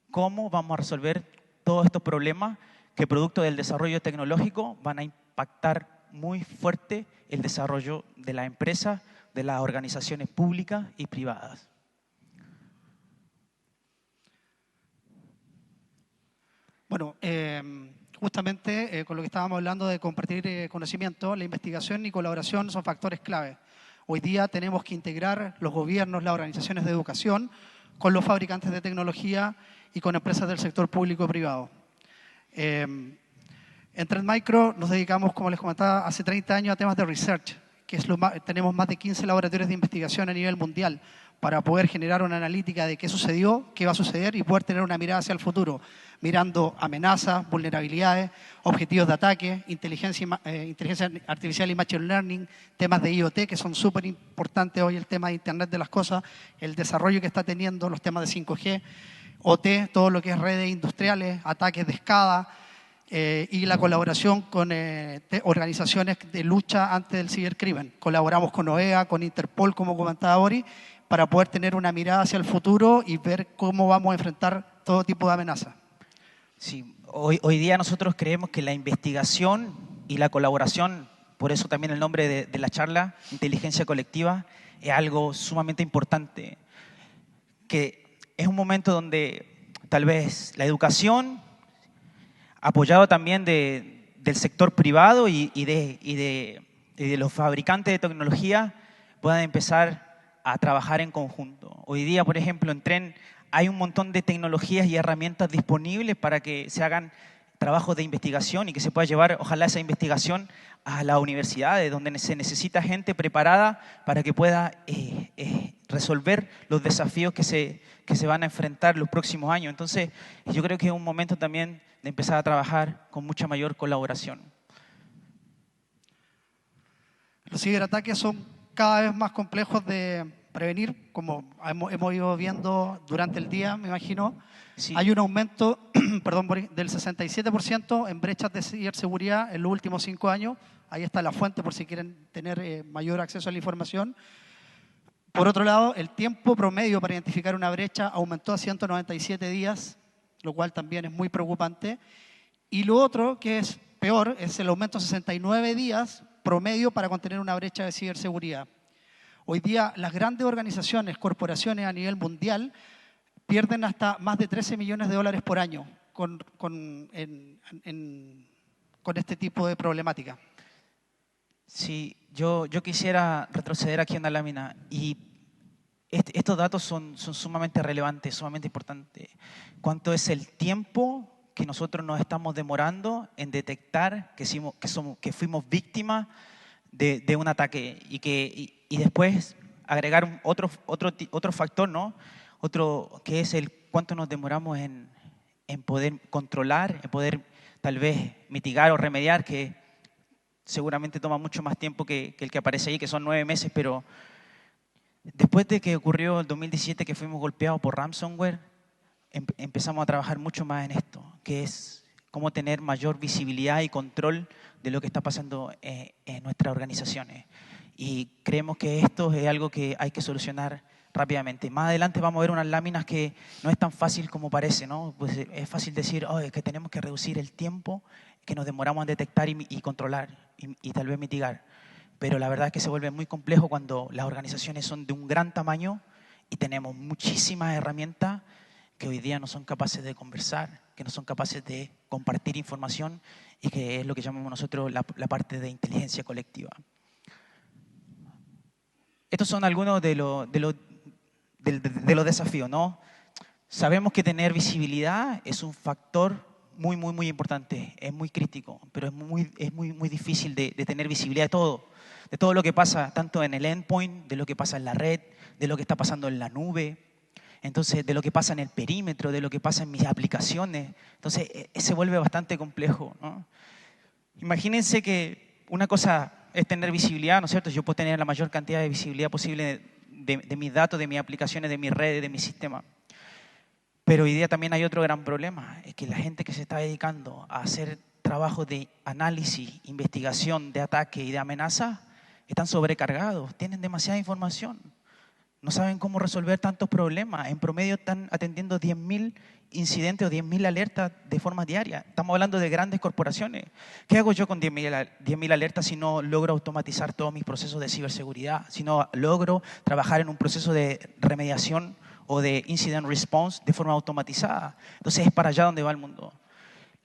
cómo vamos a resolver todos estos problemas que producto del desarrollo tecnológico van a impactar muy fuerte el desarrollo de la empresa, de las organizaciones públicas y privadas. Bueno, justamente con lo que estábamos hablando de compartir conocimiento, la investigación y colaboración son factores clave. Hoy día tenemos que integrar los gobiernos, las organizaciones de educación, con los fabricantes de tecnología y con empresas del sector público y privado. En Trendmicro nos dedicamos, como les comentaba, hace 30 años a temas de research, que es tenemos más de 15 laboratorios de investigación a nivel mundial para poder generar una analítica de qué sucedió, qué va a suceder y poder tener una mirada hacia el futuro, mirando amenazas, vulnerabilidades, objetivos de ataque, inteligencia artificial y machine learning, temas de IoT que son súper importantes hoy, el tema de Internet de las cosas, el desarrollo que está teniendo, los temas de 5G, OT, todo lo que es redes industriales, ataques de escala, y la colaboración con organizaciones de lucha ante el cibercrimen. Colaboramos con OEA, con Interpol, como comentaba Ori, para poder tener una mirada hacia el futuro y ver cómo vamos a enfrentar todo tipo de amenazas. Sí, hoy día nosotros creemos que la investigación y la colaboración, por eso también el nombre de la charla, inteligencia colectiva, es algo sumamente importante, que es un momento donde tal vez la educación, apoyado también del sector privado y de los fabricantes de tecnología, puedan empezar a trabajar en conjunto. Hoy día, por ejemplo, en Tren hay un montón de tecnologías y herramientas disponibles para que se hagan trabajos de investigación y que se pueda llevar, ojalá, esa investigación a las universidades, donde se necesita gente preparada para que pueda resolver los desafíos que se van a enfrentar los próximos años. Entonces, yo creo que es un momento también de empezar a trabajar con mucha mayor colaboración. Los ciberataques son cada vez más complejos de prevenir, como hemos ido viendo durante el día, me imagino. Sí. Hay un aumento del 67% en brechas de ciberseguridad en los últimos 5 años. Ahí está la fuente por si quieren tener mayor acceso a la información. Por otro lado, el tiempo promedio para identificar una brecha aumentó a 197 días, lo cual también es muy preocupante. Y lo otro, que es peor, es el aumento a 69 días promedio para contener una brecha de ciberseguridad. Hoy día las grandes organizaciones, corporaciones a nivel mundial, pierden hasta más de 13 millones de dólares por año con este tipo de problemática. Sí, yo quisiera retroceder aquí una lámina y estos datos son sumamente relevantes, sumamente importantes. ¿Cuánto es el tiempo que nosotros nos estamos demorando en detectar que fuimos víctimas de un ataque y después agregar otro factor, ¿no? Otro que es el cuánto nos demoramos en poder controlar, en poder tal vez mitigar o remediar, que seguramente toma mucho más tiempo que el que aparece ahí, que son 9 meses, pero después de que ocurrió el 2017 que fuimos golpeados por ransomware, empezamos a trabajar mucho más en esto, que es cómo tener mayor visibilidad y control de lo que está pasando en nuestras organizaciones. Y creemos que esto es algo que hay que solucionar rápidamente. Más adelante vamos a ver unas láminas que no es tan fácil como parece, ¿no? Pues es fácil decir, es que tenemos que reducir el tiempo que nos demoramos en detectar y controlar y tal vez mitigar. Pero la verdad es que se vuelve muy complejo cuando las organizaciones son de un gran tamaño y tenemos muchísimas herramientas que hoy día no son capaces de conversar, que no son capaces de compartir información y que es lo que llamamos nosotros la parte de inteligencia colectiva. Estos son algunos de los desafíos, ¿no? Sabemos que tener visibilidad es un factor muy importante, es muy crítico, pero es muy difícil de tener visibilidad de todo lo que pasa, tanto en el endpoint, de lo que pasa en la red, de lo que está pasando en la nube, entonces de lo que pasa en el perímetro, de lo que pasa en mis aplicaciones. Entonces se vuelve bastante complejo, ¿no? Imagínense que una cosa es tener visibilidad, ¿no es cierto? Yo puedo tener la mayor cantidad de visibilidad posible de mis datos, de mis aplicaciones, de mis redes, de mi sistema. Pero hoy día también hay otro gran problema, es que la gente que se está dedicando a hacer trabajos de análisis, investigación, de ataque y de amenaza, están sobrecargados, tienen demasiada información, no saben cómo resolver tantos problemas. En promedio están atendiendo 10.000 incidentes o 10.000 alertas de forma diaria. Estamos hablando de grandes corporaciones. ¿Qué hago yo con 10.000 alertas si no logro automatizar todos mis procesos de ciberseguridad? Si no logro trabajar en un proceso de remediación o de incident response de forma automatizada. Entonces es para allá donde va el mundo.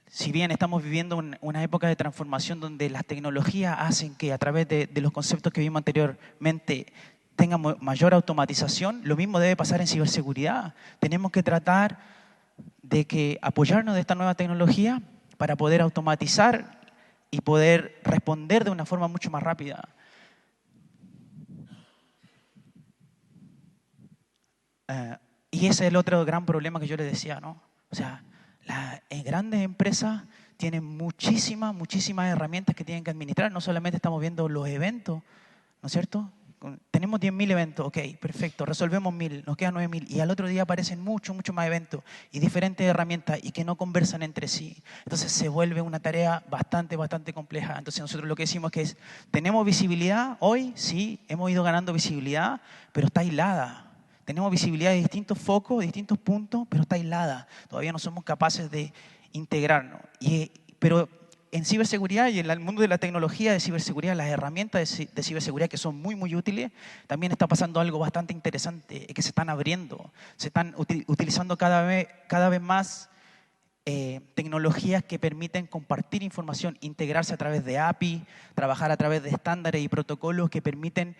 Si bien estamos viviendo una época de transformación donde las tecnologías hacen que a través de los conceptos que vimos anteriormente tenga mayor automatización, lo mismo debe pasar en ciberseguridad. Tenemos que tratar de apoyarnos de esta nueva tecnología para poder automatizar y poder responder de una forma mucho más rápida. Y ese es el otro gran problema que yo les decía, ¿no? O sea, las grandes empresas tienen muchísimas herramientas que tienen que administrar. No solamente estamos viendo los eventos, ¿no es cierto? Tenemos 10.000 eventos, ok, perfecto, resolvemos 1.000, nos quedan 9.000 y al otro día aparecen mucho más eventos y diferentes herramientas y que no conversan entre sí. Entonces se vuelve una tarea bastante compleja. Entonces nosotros lo que decimos es que tenemos visibilidad hoy, sí, hemos ido ganando visibilidad, pero está aislada. Tenemos visibilidad de distintos focos, de distintos puntos, pero está aislada. Todavía no somos capaces de integrarnos. Pero en ciberseguridad y en el mundo de la tecnología de ciberseguridad, las herramientas de ciberseguridad que son muy útiles, también está pasando algo bastante interesante, que se están abriendo, se están utilizando cada vez más tecnologías que permiten compartir información, integrarse a través de API, trabajar a través de estándares y protocolos que permiten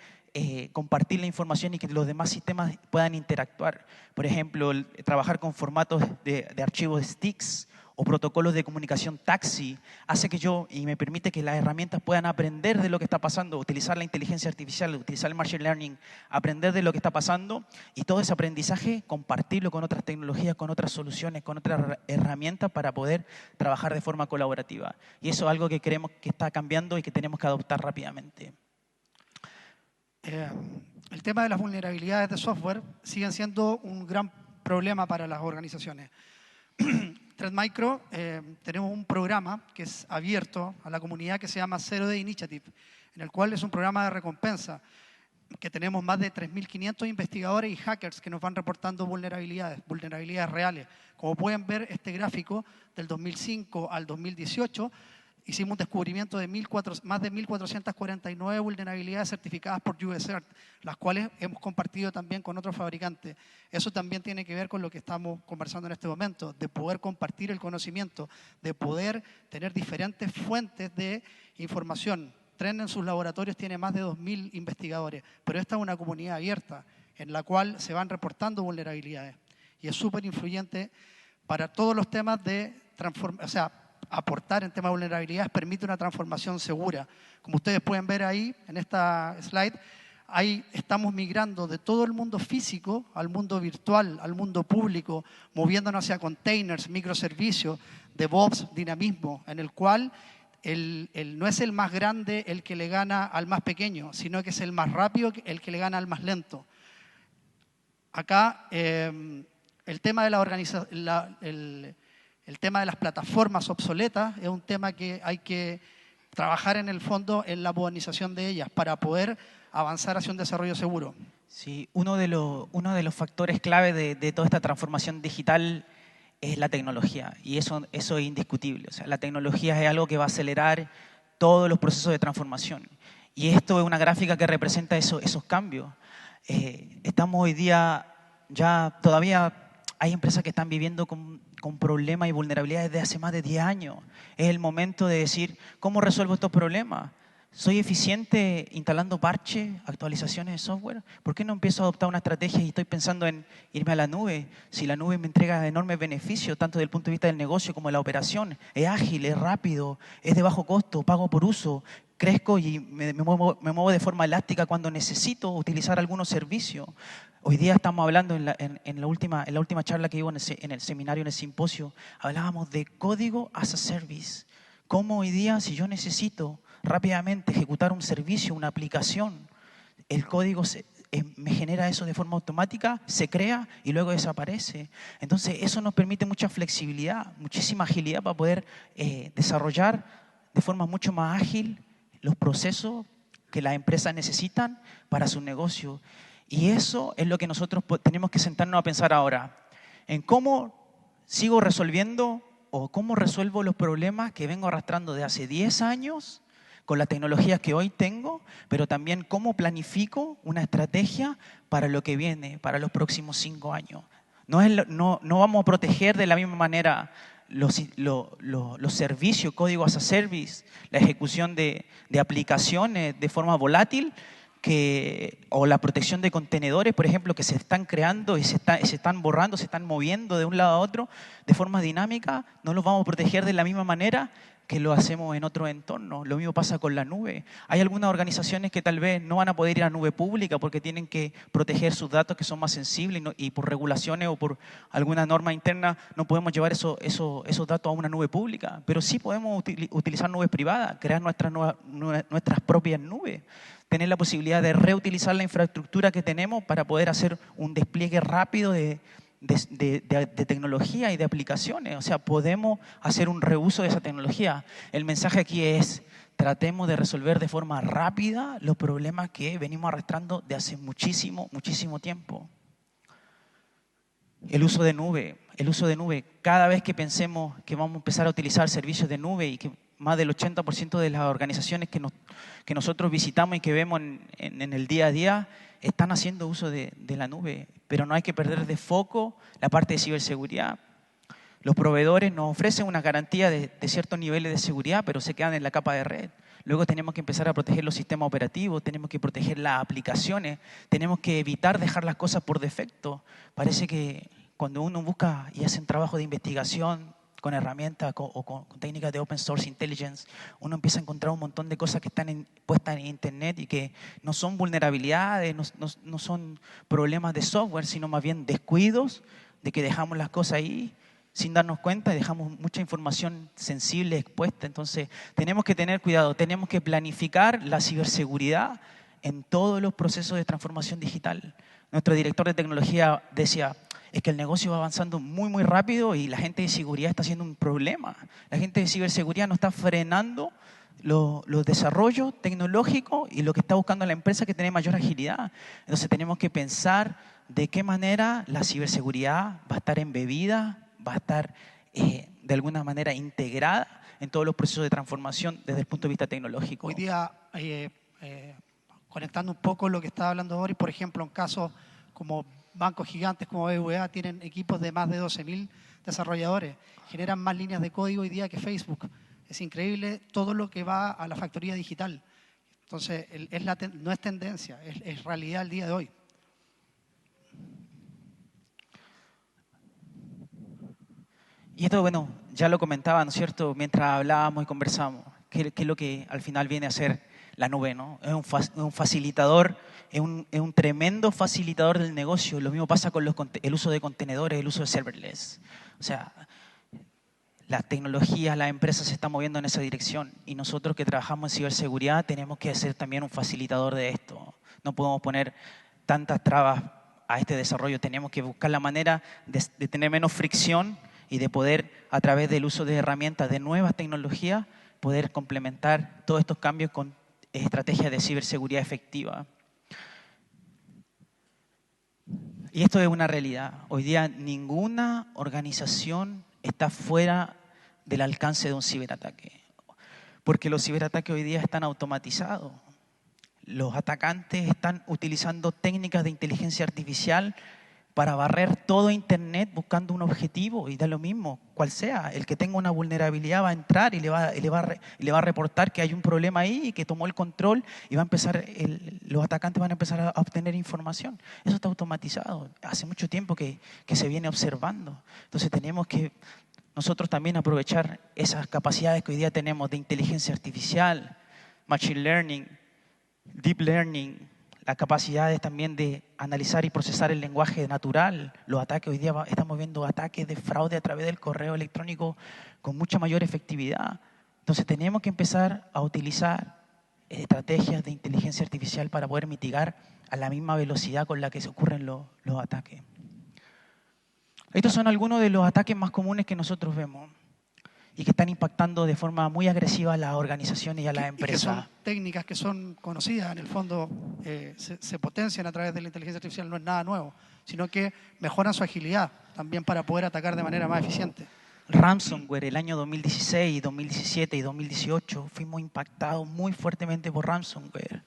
compartir la información y que los demás sistemas puedan interactuar. Por ejemplo, trabajar con formatos de archivos sticks o protocolos de comunicación taxi hace que y me permite que las herramientas puedan aprender de lo que está pasando, utilizar la inteligencia artificial, utilizar el machine learning, aprender de lo que está pasando y todo ese aprendizaje compartirlo con otras tecnologías, con otras soluciones, con otras herramientas para poder trabajar de forma colaborativa. Y eso es algo que creemos que está cambiando y que tenemos que adoptar rápidamente. El tema de las vulnerabilidades de software siguen siendo un gran problema para las organizaciones. Trend Micro tenemos un programa que es abierto a la comunidad que se llama Zero Day Initiative, en el cual es un programa de recompensa que tenemos más de 3.500 investigadores y hackers que nos van reportando vulnerabilidades reales. Como pueden ver, este gráfico del 2005 al 2018 hicimos un descubrimiento de más de 1.449 vulnerabilidades certificadas por USEarth, las cuales hemos compartido también con otros fabricantes. Eso también tiene que ver con lo que estamos conversando en este momento, de poder compartir el conocimiento, de poder tener diferentes fuentes de información. Trend en sus laboratorios tiene más de 2.000 investigadores, pero esta es una comunidad abierta en la cual se van reportando vulnerabilidades. Y es súper influyente para todos los temas de transformación, o sea, aportar en temas de vulnerabilidades permite una transformación segura. Como ustedes pueden ver ahí en esta slide, ahí estamos migrando de todo el mundo físico al mundo virtual, al mundo público, moviéndonos hacia containers, microservicios, DevOps, dinamismo, en el cual no es el más grande el que le gana al más pequeño, sino que es el más rápido el que le gana al más lento. Acá el tema de el tema de las plataformas obsoletas es un tema que hay que trabajar en el fondo en la modernización de ellas para poder avanzar hacia un desarrollo seguro. Sí, uno de los factores clave de toda esta transformación digital es la tecnología, y eso es indiscutible. O sea, la tecnología es algo que va a acelerar todos los procesos de transformación. Y esto es una gráfica que representa esos cambios. Estamos hoy día, ya todavía hay empresas que están viviendo con problemas y vulnerabilidades desde hace más de 10 años. Es el momento de decir, ¿cómo resuelvo estos problemas? ¿Soy eficiente instalando parches, actualizaciones de software? ¿Por qué no empiezo a adoptar una estrategia y estoy pensando en irme a la nube? Si la nube me entrega enormes beneficios, tanto desde el punto de vista del negocio como de la operación. Es ágil, es rápido, es de bajo costo, pago por uso. Crezco y me muevo de forma elástica cuando necesito utilizar algunos servicios. Hoy día estamos hablando en la última charla que hubo en el seminario, en el simposio, hablábamos de código as a service. Cómo hoy día, si yo necesito rápidamente ejecutar un servicio, una aplicación, el código me genera eso de forma automática, se crea y luego desaparece. Entonces eso nos permite mucha flexibilidad, muchísima agilidad para poder desarrollar de forma mucho más ágil los procesos que las empresas necesitan para su negocio. Y eso es lo que nosotros tenemos que sentarnos a pensar ahora, en cómo sigo resolviendo o cómo resuelvo los problemas que vengo arrastrando de hace 10 años con las tecnologías que hoy tengo, pero también cómo planifico una estrategia para lo que viene, para los próximos 5 años. No vamos a proteger de la misma manera los servicios, código as a service, la ejecución de aplicaciones de forma volátil, o la protección de contenedores, por ejemplo, que se están creando y se están borrando, se están moviendo de un lado a otro de forma dinámica, no los vamos a proteger de la misma manera que lo hacemos en otros entornos. Lo mismo pasa con la nube. Hay algunas organizaciones que tal vez no van a poder ir a nube pública porque tienen que proteger sus datos que son más sensibles y por regulaciones o por alguna norma interna no podemos llevar esos datos a una nube pública. Pero sí podemos utilizar nubes privadas, crear nuestras propias nubes, tener la posibilidad de reutilizar la infraestructura que tenemos para poder hacer un despliegue rápido de tecnología y de aplicaciones. O sea, podemos hacer un reuso de esa tecnología. El mensaje aquí es, tratemos de resolver de forma rápida los problemas que venimos arrastrando de hace muchísimo tiempo. El uso de nube. Cada vez que pensemos que vamos a empezar a utilizar servicios de nube y que más del 80% de las organizaciones que nosotros visitamos y que vemos en el día a día están haciendo uso de la nube, pero no hay que perder de foco la parte de ciberseguridad. Los proveedores nos ofrecen una garantía de ciertos niveles de seguridad, pero se quedan en la capa de red. Luego tenemos que empezar a proteger los sistemas operativos, tenemos que proteger las aplicaciones, tenemos que evitar dejar las cosas por defecto. Parece que cuando uno busca y hace un trabajo de investigación con herramientas o con técnicas de Open Source Intelligence, uno empieza a encontrar un montón de cosas que están puestas en Internet y que no son vulnerabilidades, no son problemas de software, sino más bien descuidos de que dejamos las cosas ahí sin darnos cuenta y dejamos mucha información sensible expuesta. Entonces, tenemos que tener cuidado, tenemos que planificar la ciberseguridad en todos los procesos de transformación digital. Nuestro director de tecnología decía, es que el negocio va avanzando muy rápido y la gente de seguridad está haciendo un problema. La gente de ciberseguridad no está frenando los desarrollos tecnológicos y lo que está buscando la empresa que tiene mayor agilidad. Entonces tenemos que pensar de qué manera la ciberseguridad va a estar embebida, va a estar de alguna manera integrada en todos los procesos de transformación desde el punto de vista tecnológico. Hoy día, conectando un poco lo que estaba hablando Boris, por ejemplo, en casos como bancos gigantes como BBVA tienen equipos de más de 12.000 desarrolladores, generan más líneas de código hoy día que Facebook. Es increíble todo lo que va a la factoría digital. Entonces, no es tendencia, es realidad el día de hoy. Y esto, bueno, ya lo comentaba, ¿no es cierto?, mientras hablábamos y conversábamos, que es lo que al final viene a ser la nube, ¿no? Es un facilitador, es un tremendo facilitador del negocio. Lo mismo pasa con el uso de contenedores, el uso de serverless. O sea, las tecnologías, las empresas se están moviendo en esa dirección y nosotros que trabajamos en ciberseguridad tenemos que ser también un facilitador de esto. No podemos poner tantas trabas a este desarrollo, tenemos que buscar la manera de tener menos fricción y de poder, a través del uso de herramientas, de nuevas tecnologías, poder complementar todos estos cambios con estrategias de ciberseguridad efectiva. Y esto es una realidad. Hoy día ninguna organización está fuera del alcance de un ciberataque, porque los ciberataques hoy día están automatizados. Los atacantes están utilizando técnicas de inteligencia artificial para barrer todo Internet buscando un objetivo, y da lo mismo, cual sea. El que tenga una vulnerabilidad va a entrar y le va a reportar que hay un problema ahí y que tomó el control y va a empezar los atacantes van a empezar a obtener información. Eso está automatizado. Hace mucho tiempo que se viene observando. Entonces tenemos que nosotros también aprovechar esas capacidades que hoy día tenemos de inteligencia artificial, machine learning, deep learning, las capacidades también de analizar y procesar el lenguaje natural. Los ataques, hoy día estamos viendo ataques de fraude a través del correo electrónico con mucha mayor efectividad. Entonces tenemos que empezar a utilizar estrategias de inteligencia artificial para poder mitigar a la misma velocidad con la que se ocurren los ataques. Estos son algunos de los ataques más comunes que nosotros vemos y que están impactando de forma muy agresiva a las organizaciones y a las empresas. Y que son técnicas que son conocidas, en el fondo se potencian a través de la inteligencia artificial, no es nada nuevo, sino que mejoran su agilidad también para poder atacar de manera más eficiente. Ransomware, el año 2016, 2017 y 2018 fuimos impactados muy fuertemente por ransomware.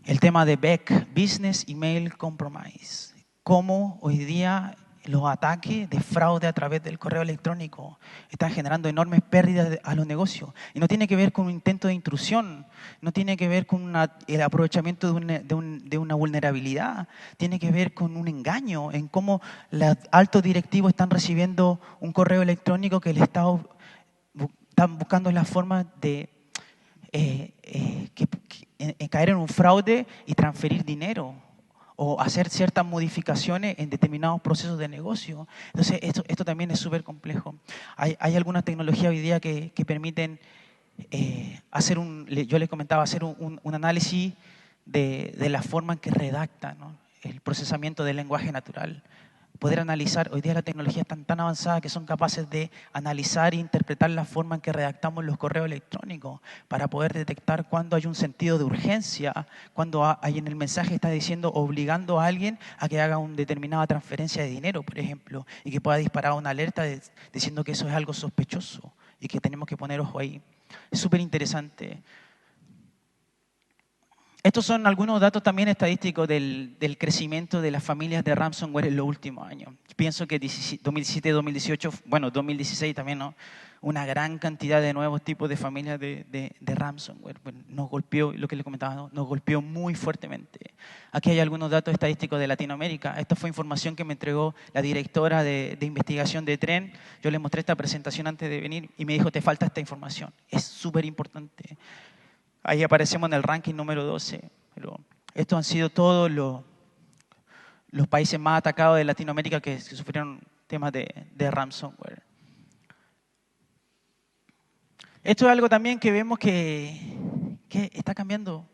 El tema de BEC, Business Email Compromise. Cómo hoy día los ataques de fraude a través del correo electrónico están generando enormes pérdidas a los negocios. Y no tiene que ver con un intento de intrusión, no tiene que ver con el aprovechamiento de una vulnerabilidad, tiene que ver con un engaño en cómo los altos directivos están recibiendo un correo electrónico que les están buscando la forma de caer en un fraude y transferir dinero, o hacer ciertas modificaciones en determinados procesos de negocio. Entonces, esto también es súper complejo. Hay algunas tecnologías hoy día que permiten yo les comentaba, hacer un análisis de la forma en que redactan, ¿no? El procesamiento del lenguaje natural. Poder analizar, hoy día la tecnología está tan avanzada que son capaces de analizar e interpretar la forma en que redactamos los correos electrónicos para poder detectar cuándo hay un sentido de urgencia, cuando hay en el mensaje está diciendo, obligando a alguien a que haga una determinada transferencia de dinero, por ejemplo, y que pueda disparar una alerta diciendo que eso es algo sospechoso y que tenemos que poner ojo ahí. Es súper interesante. Estos son algunos datos también estadísticos del crecimiento de las familias de ransomware en los últimos años. Pienso que 2017, 2018, bueno, 2016 también, ¿no? Una gran cantidad de nuevos tipos de familias de ransomware. Nos golpeó, lo que les comentaba, ¿no? Nos golpeó muy fuertemente. Aquí hay algunos datos estadísticos de Latinoamérica. Esta fue información que me entregó la directora de investigación de Tren. Yo le mostré esta presentación antes de venir y me dijo, te falta esta información. Es súper importante. Ahí aparecemos en el ranking número 12. Pero estos han sido todos los países más atacados de Latinoamérica que sufrieron temas de ransomware. Esto es algo también que vemos que está cambiando.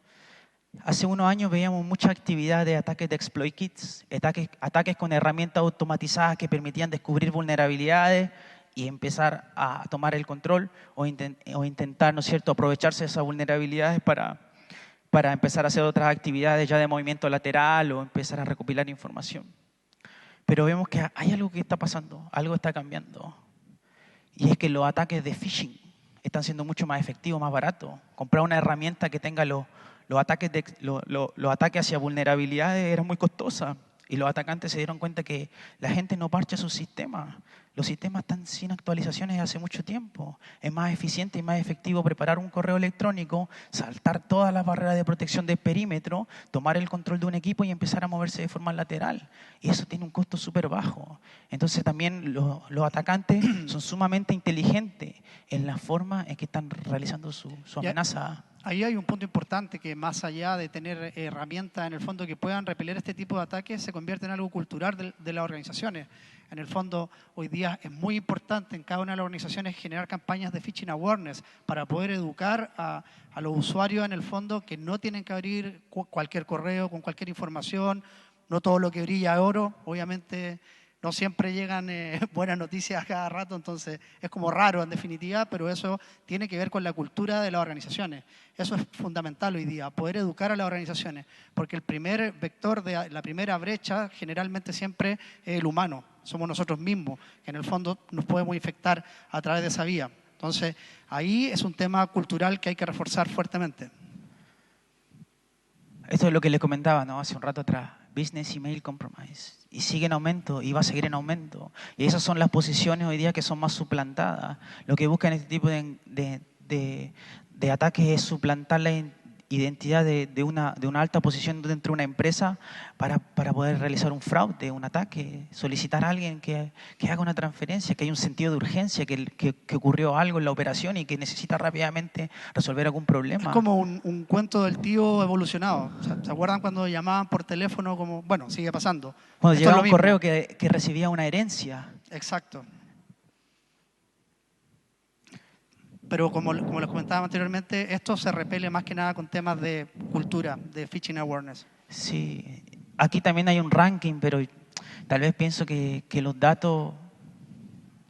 Hace unos años veíamos mucha actividad de ataques de exploit kits, ataques con herramientas automatizadas que permitían descubrir vulnerabilidades y empezar a tomar el control o intentar, ¿no es cierto?, aprovecharse de esas vulnerabilidades para empezar a hacer otras actividades ya de movimiento lateral o empezar a recopilar información. Pero vemos que hay algo que está pasando, algo está cambiando. Y es que los ataques de phishing están siendo mucho más efectivos, más baratos. Comprar una herramienta que tenga los ataques hacia vulnerabilidades era muy costosa. Y los atacantes se dieron cuenta que la gente no parcha sus sistemas. Los sistemas están sin actualizaciones hace mucho tiempo. Es más eficiente y más efectivo preparar un correo electrónico, saltar todas las barreras de protección del perímetro, tomar el control de un equipo y empezar a moverse de forma lateral. Y eso tiene un costo súper bajo. Entonces también los atacantes son sumamente inteligentes en la forma en que están realizando su amenaza. Ahí hay un punto importante que más allá de tener herramientas en el fondo que puedan repeler este tipo de ataques, se convierte en algo cultural de las organizaciones. En el fondo, hoy día es muy importante en cada una de las organizaciones generar campañas de phishing awareness para poder educar a los usuarios en el fondo que no tienen que abrir cualquier correo con cualquier información, no todo lo que brilla es oro, obviamente. No siempre llegan buenas noticias cada rato, entonces es como raro en definitiva, pero eso tiene que ver con la cultura de las organizaciones. Eso es fundamental hoy día, poder educar a las organizaciones, porque el primer vector de la primera brecha generalmente siempre es el humano, somos nosotros mismos, que en el fondo nos podemos infectar a través de esa vía. Entonces ahí es un tema cultural que hay que reforzar fuertemente. Esto es lo que les comentaba, ¿no?, hace un rato atrás. Business Email Compromise. Y sigue en aumento y va a seguir en aumento. Y esas son las posiciones hoy día que son más suplantadas. Lo que buscan este tipo de ataques es suplantar la identidad de una alta posición dentro de una empresa para poder realizar un fraude, un ataque, solicitar a alguien que haga una transferencia, que hay un sentido de urgencia, que ocurrió algo en la operación y que necesita rápidamente resolver algún problema. Es como un cuento del tío evolucionado. O sea, ¿se acuerdan cuando llamaban por teléfono? Como, bueno, sigue pasando. Cuando llegaba un correo que recibía una herencia. Exacto. Pero como les comentaba anteriormente, esto se repele más que nada con temas de cultura, de phishing awareness. Sí, aquí también hay un ranking, pero tal vez pienso que los datos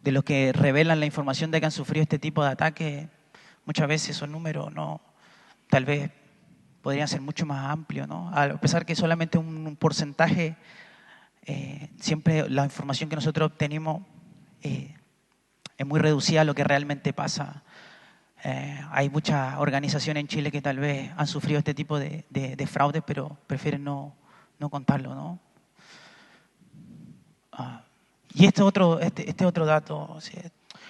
de los que revelan la información de que han sufrido este tipo de ataques, muchas veces esos números no, tal vez podrían ser mucho más amplios, ¿no? A pesar que solamente un porcentaje, siempre la información que nosotros obtenemos es muy reducida a lo que realmente pasa. Hay muchas organizaciones en Chile que tal vez han sufrido este tipo de fraudes, pero prefieren no contarlo, ¿no? Y este otro dato, o sea,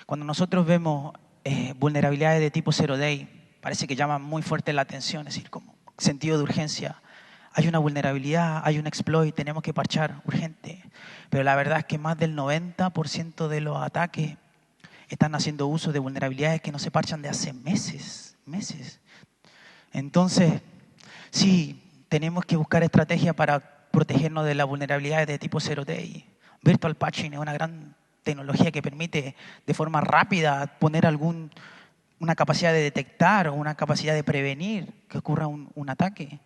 cuando nosotros vemos vulnerabilidades de tipo zero day, parece que llaman muy fuerte la atención, es decir, como sentido de urgencia. Hay una vulnerabilidad, hay un exploit, tenemos que parchar urgente. Pero la verdad es que más del 90% de los ataques están haciendo uso de vulnerabilidades que no se parchan de hace meses. Entonces, sí, tenemos que buscar estrategias para protegernos de las vulnerabilidades de tipo zero day. Virtual patching es una gran tecnología que permite de forma rápida poner una capacidad de detectar o una capacidad de prevenir que ocurra un ataque.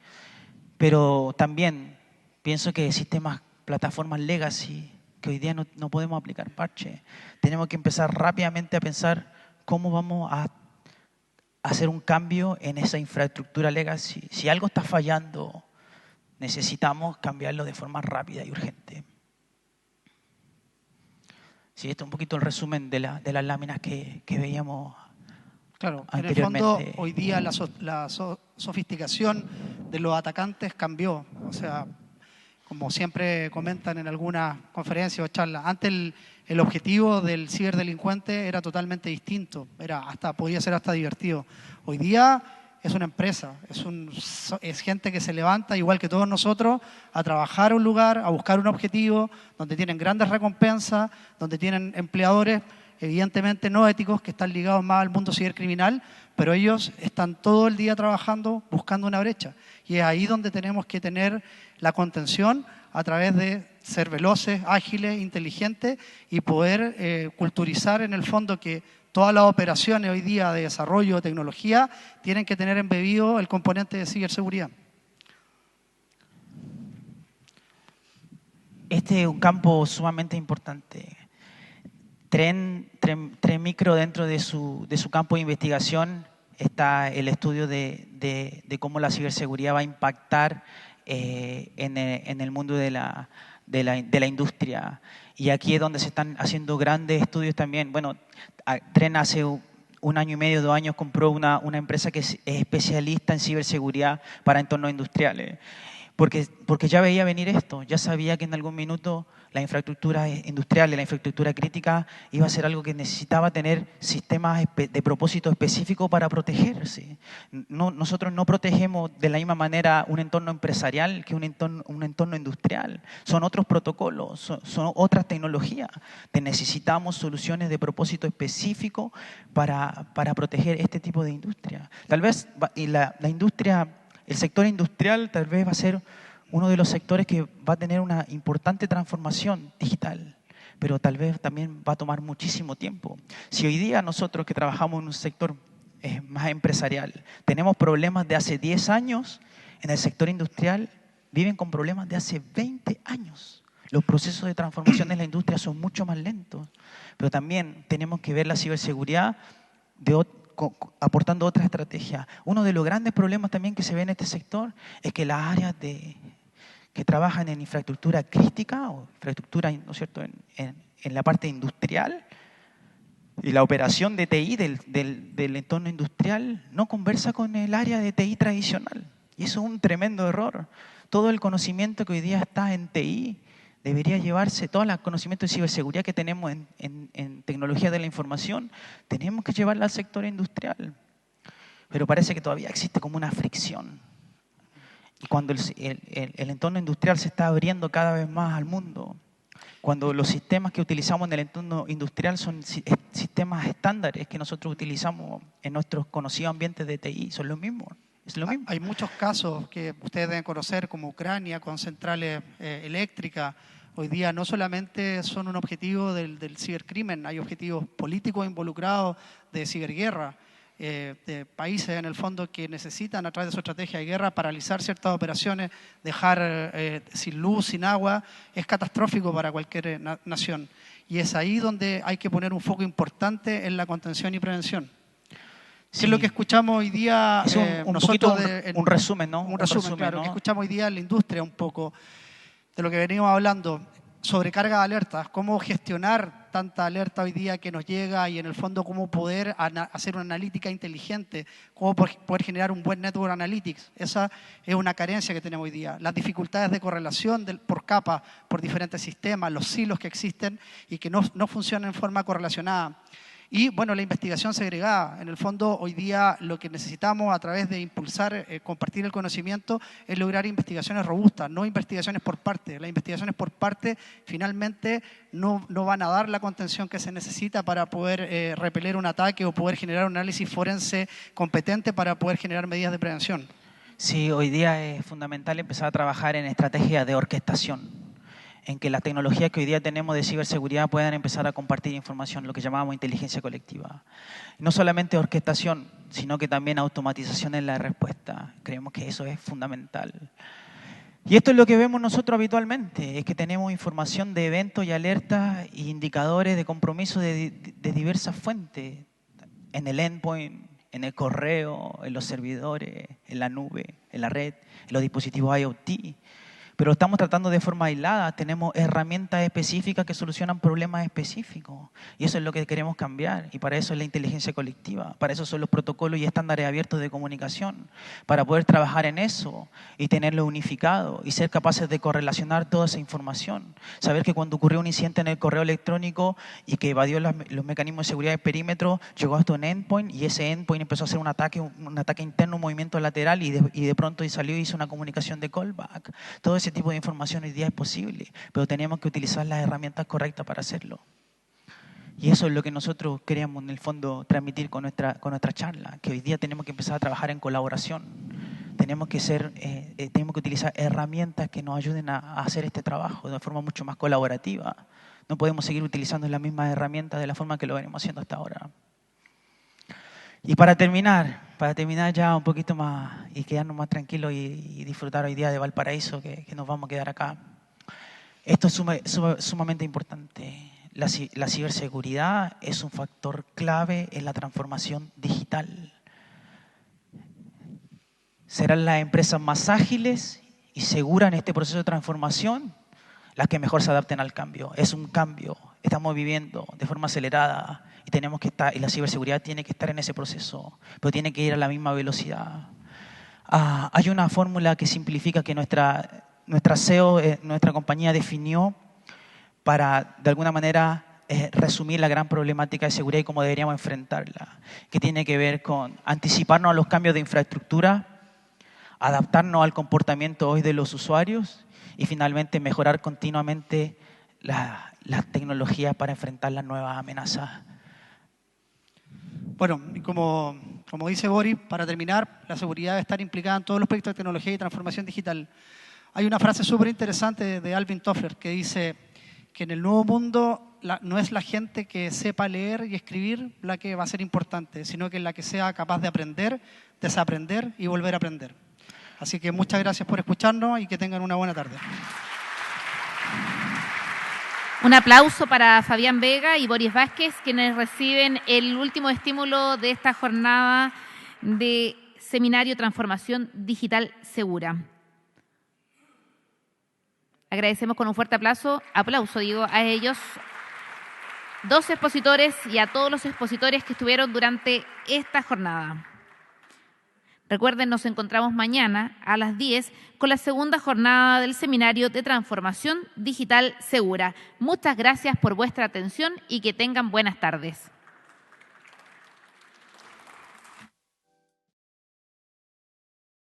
Pero también pienso que sistemas, plataformas legacy, que hoy día no podemos aplicar parches. Tenemos que empezar rápidamente a pensar cómo vamos a hacer un cambio en esa infraestructura legacy. Si algo está fallando, necesitamos cambiarlo de forma rápida y urgente. Sí, esto es un poquito el resumen de las láminas que veíamos. Claro, en el fondo, hoy día la sofisticación de los atacantes cambió. O sea, como siempre comentan en algunas conferencias o charlas, antes el objetivo del ciberdelincuente era totalmente distinto, podía ser hasta divertido. Hoy día es una empresa, es gente que se levanta, igual que todos nosotros, a trabajar a un lugar, a buscar un objetivo, donde tienen grandes recompensas, donde tienen empleadores evidentemente no éticos, que están ligados más al mundo cibercriminal, pero ellos están todo el día trabajando buscando una brecha. Y es ahí donde tenemos que tener la contención a través de ser veloces, ágiles, inteligentes y poder culturizar en el fondo que todas las operaciones hoy día de desarrollo de tecnología tienen que tener embebido el componente de ciberseguridad. Este es un campo sumamente importante. Tren Micro, dentro de su campo de investigación está el estudio de cómo la ciberseguridad va a impactar en el mundo de la industria. Y aquí es donde se están haciendo grandes estudios también. Bueno, Tren hace 1 año y medio, 2 años, compró una empresa que es especialista en ciberseguridad para entornos industriales. Porque ya veía venir esto, ya sabía que en algún minuto la infraestructura industrial, la infraestructura crítica, iba a ser algo que necesitaba tener sistemas de propósito específico para protegerse. Nosotros no protegemos de la misma manera un entorno empresarial que un entorno industrial. Son otros protocolos, son otras tecnologías. Necesitamos soluciones de propósito específico para proteger este tipo de industria. Tal vez la industria... El sector industrial tal vez va a ser uno de los sectores que va a tener una importante transformación digital, pero tal vez también va a tomar muchísimo tiempo. Si hoy día nosotros que trabajamos en un sector más empresarial tenemos problemas de hace 10 años, en el sector industrial viven con problemas de hace 20 años. Los procesos de transformación en la industria son mucho más lentos, pero también tenemos que ver la ciberseguridad aportando otra estrategia. Uno de los grandes problemas también que se ve en este sector es que las áreas que trabajan en infraestructura crítica o infraestructura, ¿no es cierto?, en la parte industrial y la operación de TI del entorno industrial no conversa con el área de TI tradicional. Y eso es un tremendo error. Todo el conocimiento que hoy día está en TI debería llevarse, todo el conocimiento de ciberseguridad que tenemos en tecnología de la información, tenemos que llevarla al sector industrial. Pero parece que todavía existe como una fricción. Y cuando el entorno industrial se está abriendo cada vez más al mundo, cuando los sistemas que utilizamos en el entorno industrial son sistemas estándares que nosotros utilizamos en nuestros conocidos ambientes de TI, son los mismos. Es lo mismo. Hay muchos casos que ustedes deben conocer, como Ucrania, con centrales eléctricas. Hoy día no solamente son un objetivo del cibercrimen, hay objetivos políticos involucrados de ciberguerra, de países en el fondo que necesitan a través de su estrategia de guerra paralizar ciertas operaciones, dejar sin luz, sin agua. Es catastrófico para cualquier nación. Y es ahí donde hay que poner un foco importante en la contención y prevención. Sí. ¿Qué es lo que escuchamos hoy día? Es un resumen, ¿no? Un resumen, claro. ¿No? Que escuchamos hoy día en la industria un poco de lo que venimos hablando. Sobrecarga de alertas. Cómo gestionar tanta alerta hoy día que nos llega y en el fondo cómo poder hacer una analítica inteligente. Cómo poder generar un buen network analytics. Esa es una carencia que tenemos hoy día. Las dificultades de correlación por capa, por diferentes sistemas, los silos que existen y que no funcionan en forma correlacionada. Y, bueno, la investigación segregada. En el fondo, hoy día lo que necesitamos a través de impulsar, compartir el conocimiento, es lograr investigaciones robustas, no investigaciones por parte. Las investigaciones por parte, finalmente, no van a dar la contención que se necesita para poder repeler un ataque o poder generar un análisis forense competente para poder generar medidas de prevención. Sí, hoy día es fundamental empezar a trabajar en estrategias de orquestación, en que las tecnologías que hoy día tenemos de ciberseguridad puedan empezar a compartir información, lo que llamamos inteligencia colectiva. No solamente orquestación, sino que también automatización en la respuesta. Creemos que eso es fundamental. Y esto es lo que vemos nosotros habitualmente, es que tenemos información de eventos y alertas e indicadores de compromiso de diversas fuentes, en el endpoint, en el correo, en los servidores, en la nube, en la red, en los dispositivos IoT. Pero estamos tratando de forma aislada, tenemos herramientas específicas que solucionan problemas específicos. Y eso es lo que queremos cambiar. Y para eso es la inteligencia colectiva, para eso son los protocolos y estándares abiertos de comunicación, para poder trabajar en eso y tenerlo unificado y ser capaces de correlacionar toda esa información. Saber que cuando ocurrió un incidente en el correo electrónico y que evadió los mecanismos de seguridad de perímetro, llegó hasta un endpoint y ese endpoint empezó a hacer un ataque interno, un movimiento lateral y de pronto salió y hizo una comunicación de callback. Todo ese tipo de información hoy día es posible, pero tenemos que utilizar las herramientas correctas para hacerlo. Y eso es lo que nosotros queríamos en el fondo transmitir con nuestra charla, que hoy día tenemos que empezar a trabajar en colaboración. Tenemos que utilizar herramientas que nos ayuden a hacer este trabajo de una forma mucho más colaborativa. No podemos seguir utilizando las mismas herramientas de la forma que lo venimos haciendo hasta ahora. Y para terminar ya un poquito más y quedarnos más tranquilos y disfrutar hoy día de Valparaíso, que nos vamos a quedar acá. Esto es sumamente importante. La ciberseguridad es un factor clave en la transformación digital. Serán las empresas más ágiles y seguras en este proceso de transformación las que mejor se adapten al cambio. Es un cambio. Estamos viviendo de forma acelerada y tenemos que estar, y la ciberseguridad tiene que estar en ese proceso, pero tiene que ir a la misma velocidad. Hay una fórmula que simplifica que nuestra CEO, nuestra compañía definió para, de alguna manera, resumir la gran problemática de seguridad y cómo deberíamos enfrentarla, que tiene que ver con anticiparnos a los cambios de infraestructura, adaptarnos al comportamiento hoy de los usuarios y finalmente mejorar continuamente las tecnologías para enfrentar las nuevas amenazas. Bueno, y como dice Boris, para terminar, la seguridad debe estar implicada en todos los proyectos de tecnología y transformación digital. Hay una frase súper interesante de Alvin Toffler que dice que en el nuevo mundo no es la gente que sepa leer y escribir la que va a ser importante, sino que la que sea capaz de aprender, desaprender y volver a aprender. Así que muchas gracias por escucharnos y que tengan una buena tarde. Un aplauso para Fabián Vega y Boris Vázquez, quienes reciben el último estímulo de esta jornada de Seminario Transformación Digital Segura. Agradecemos con un fuerte aplauso a ellos, 2 expositores y a todos los expositores que estuvieron durante esta jornada. Recuerden, nos encontramos mañana a las 10 con la segunda jornada del Seminario de Transformación Digital Segura. Muchas gracias por vuestra atención y que tengan buenas tardes.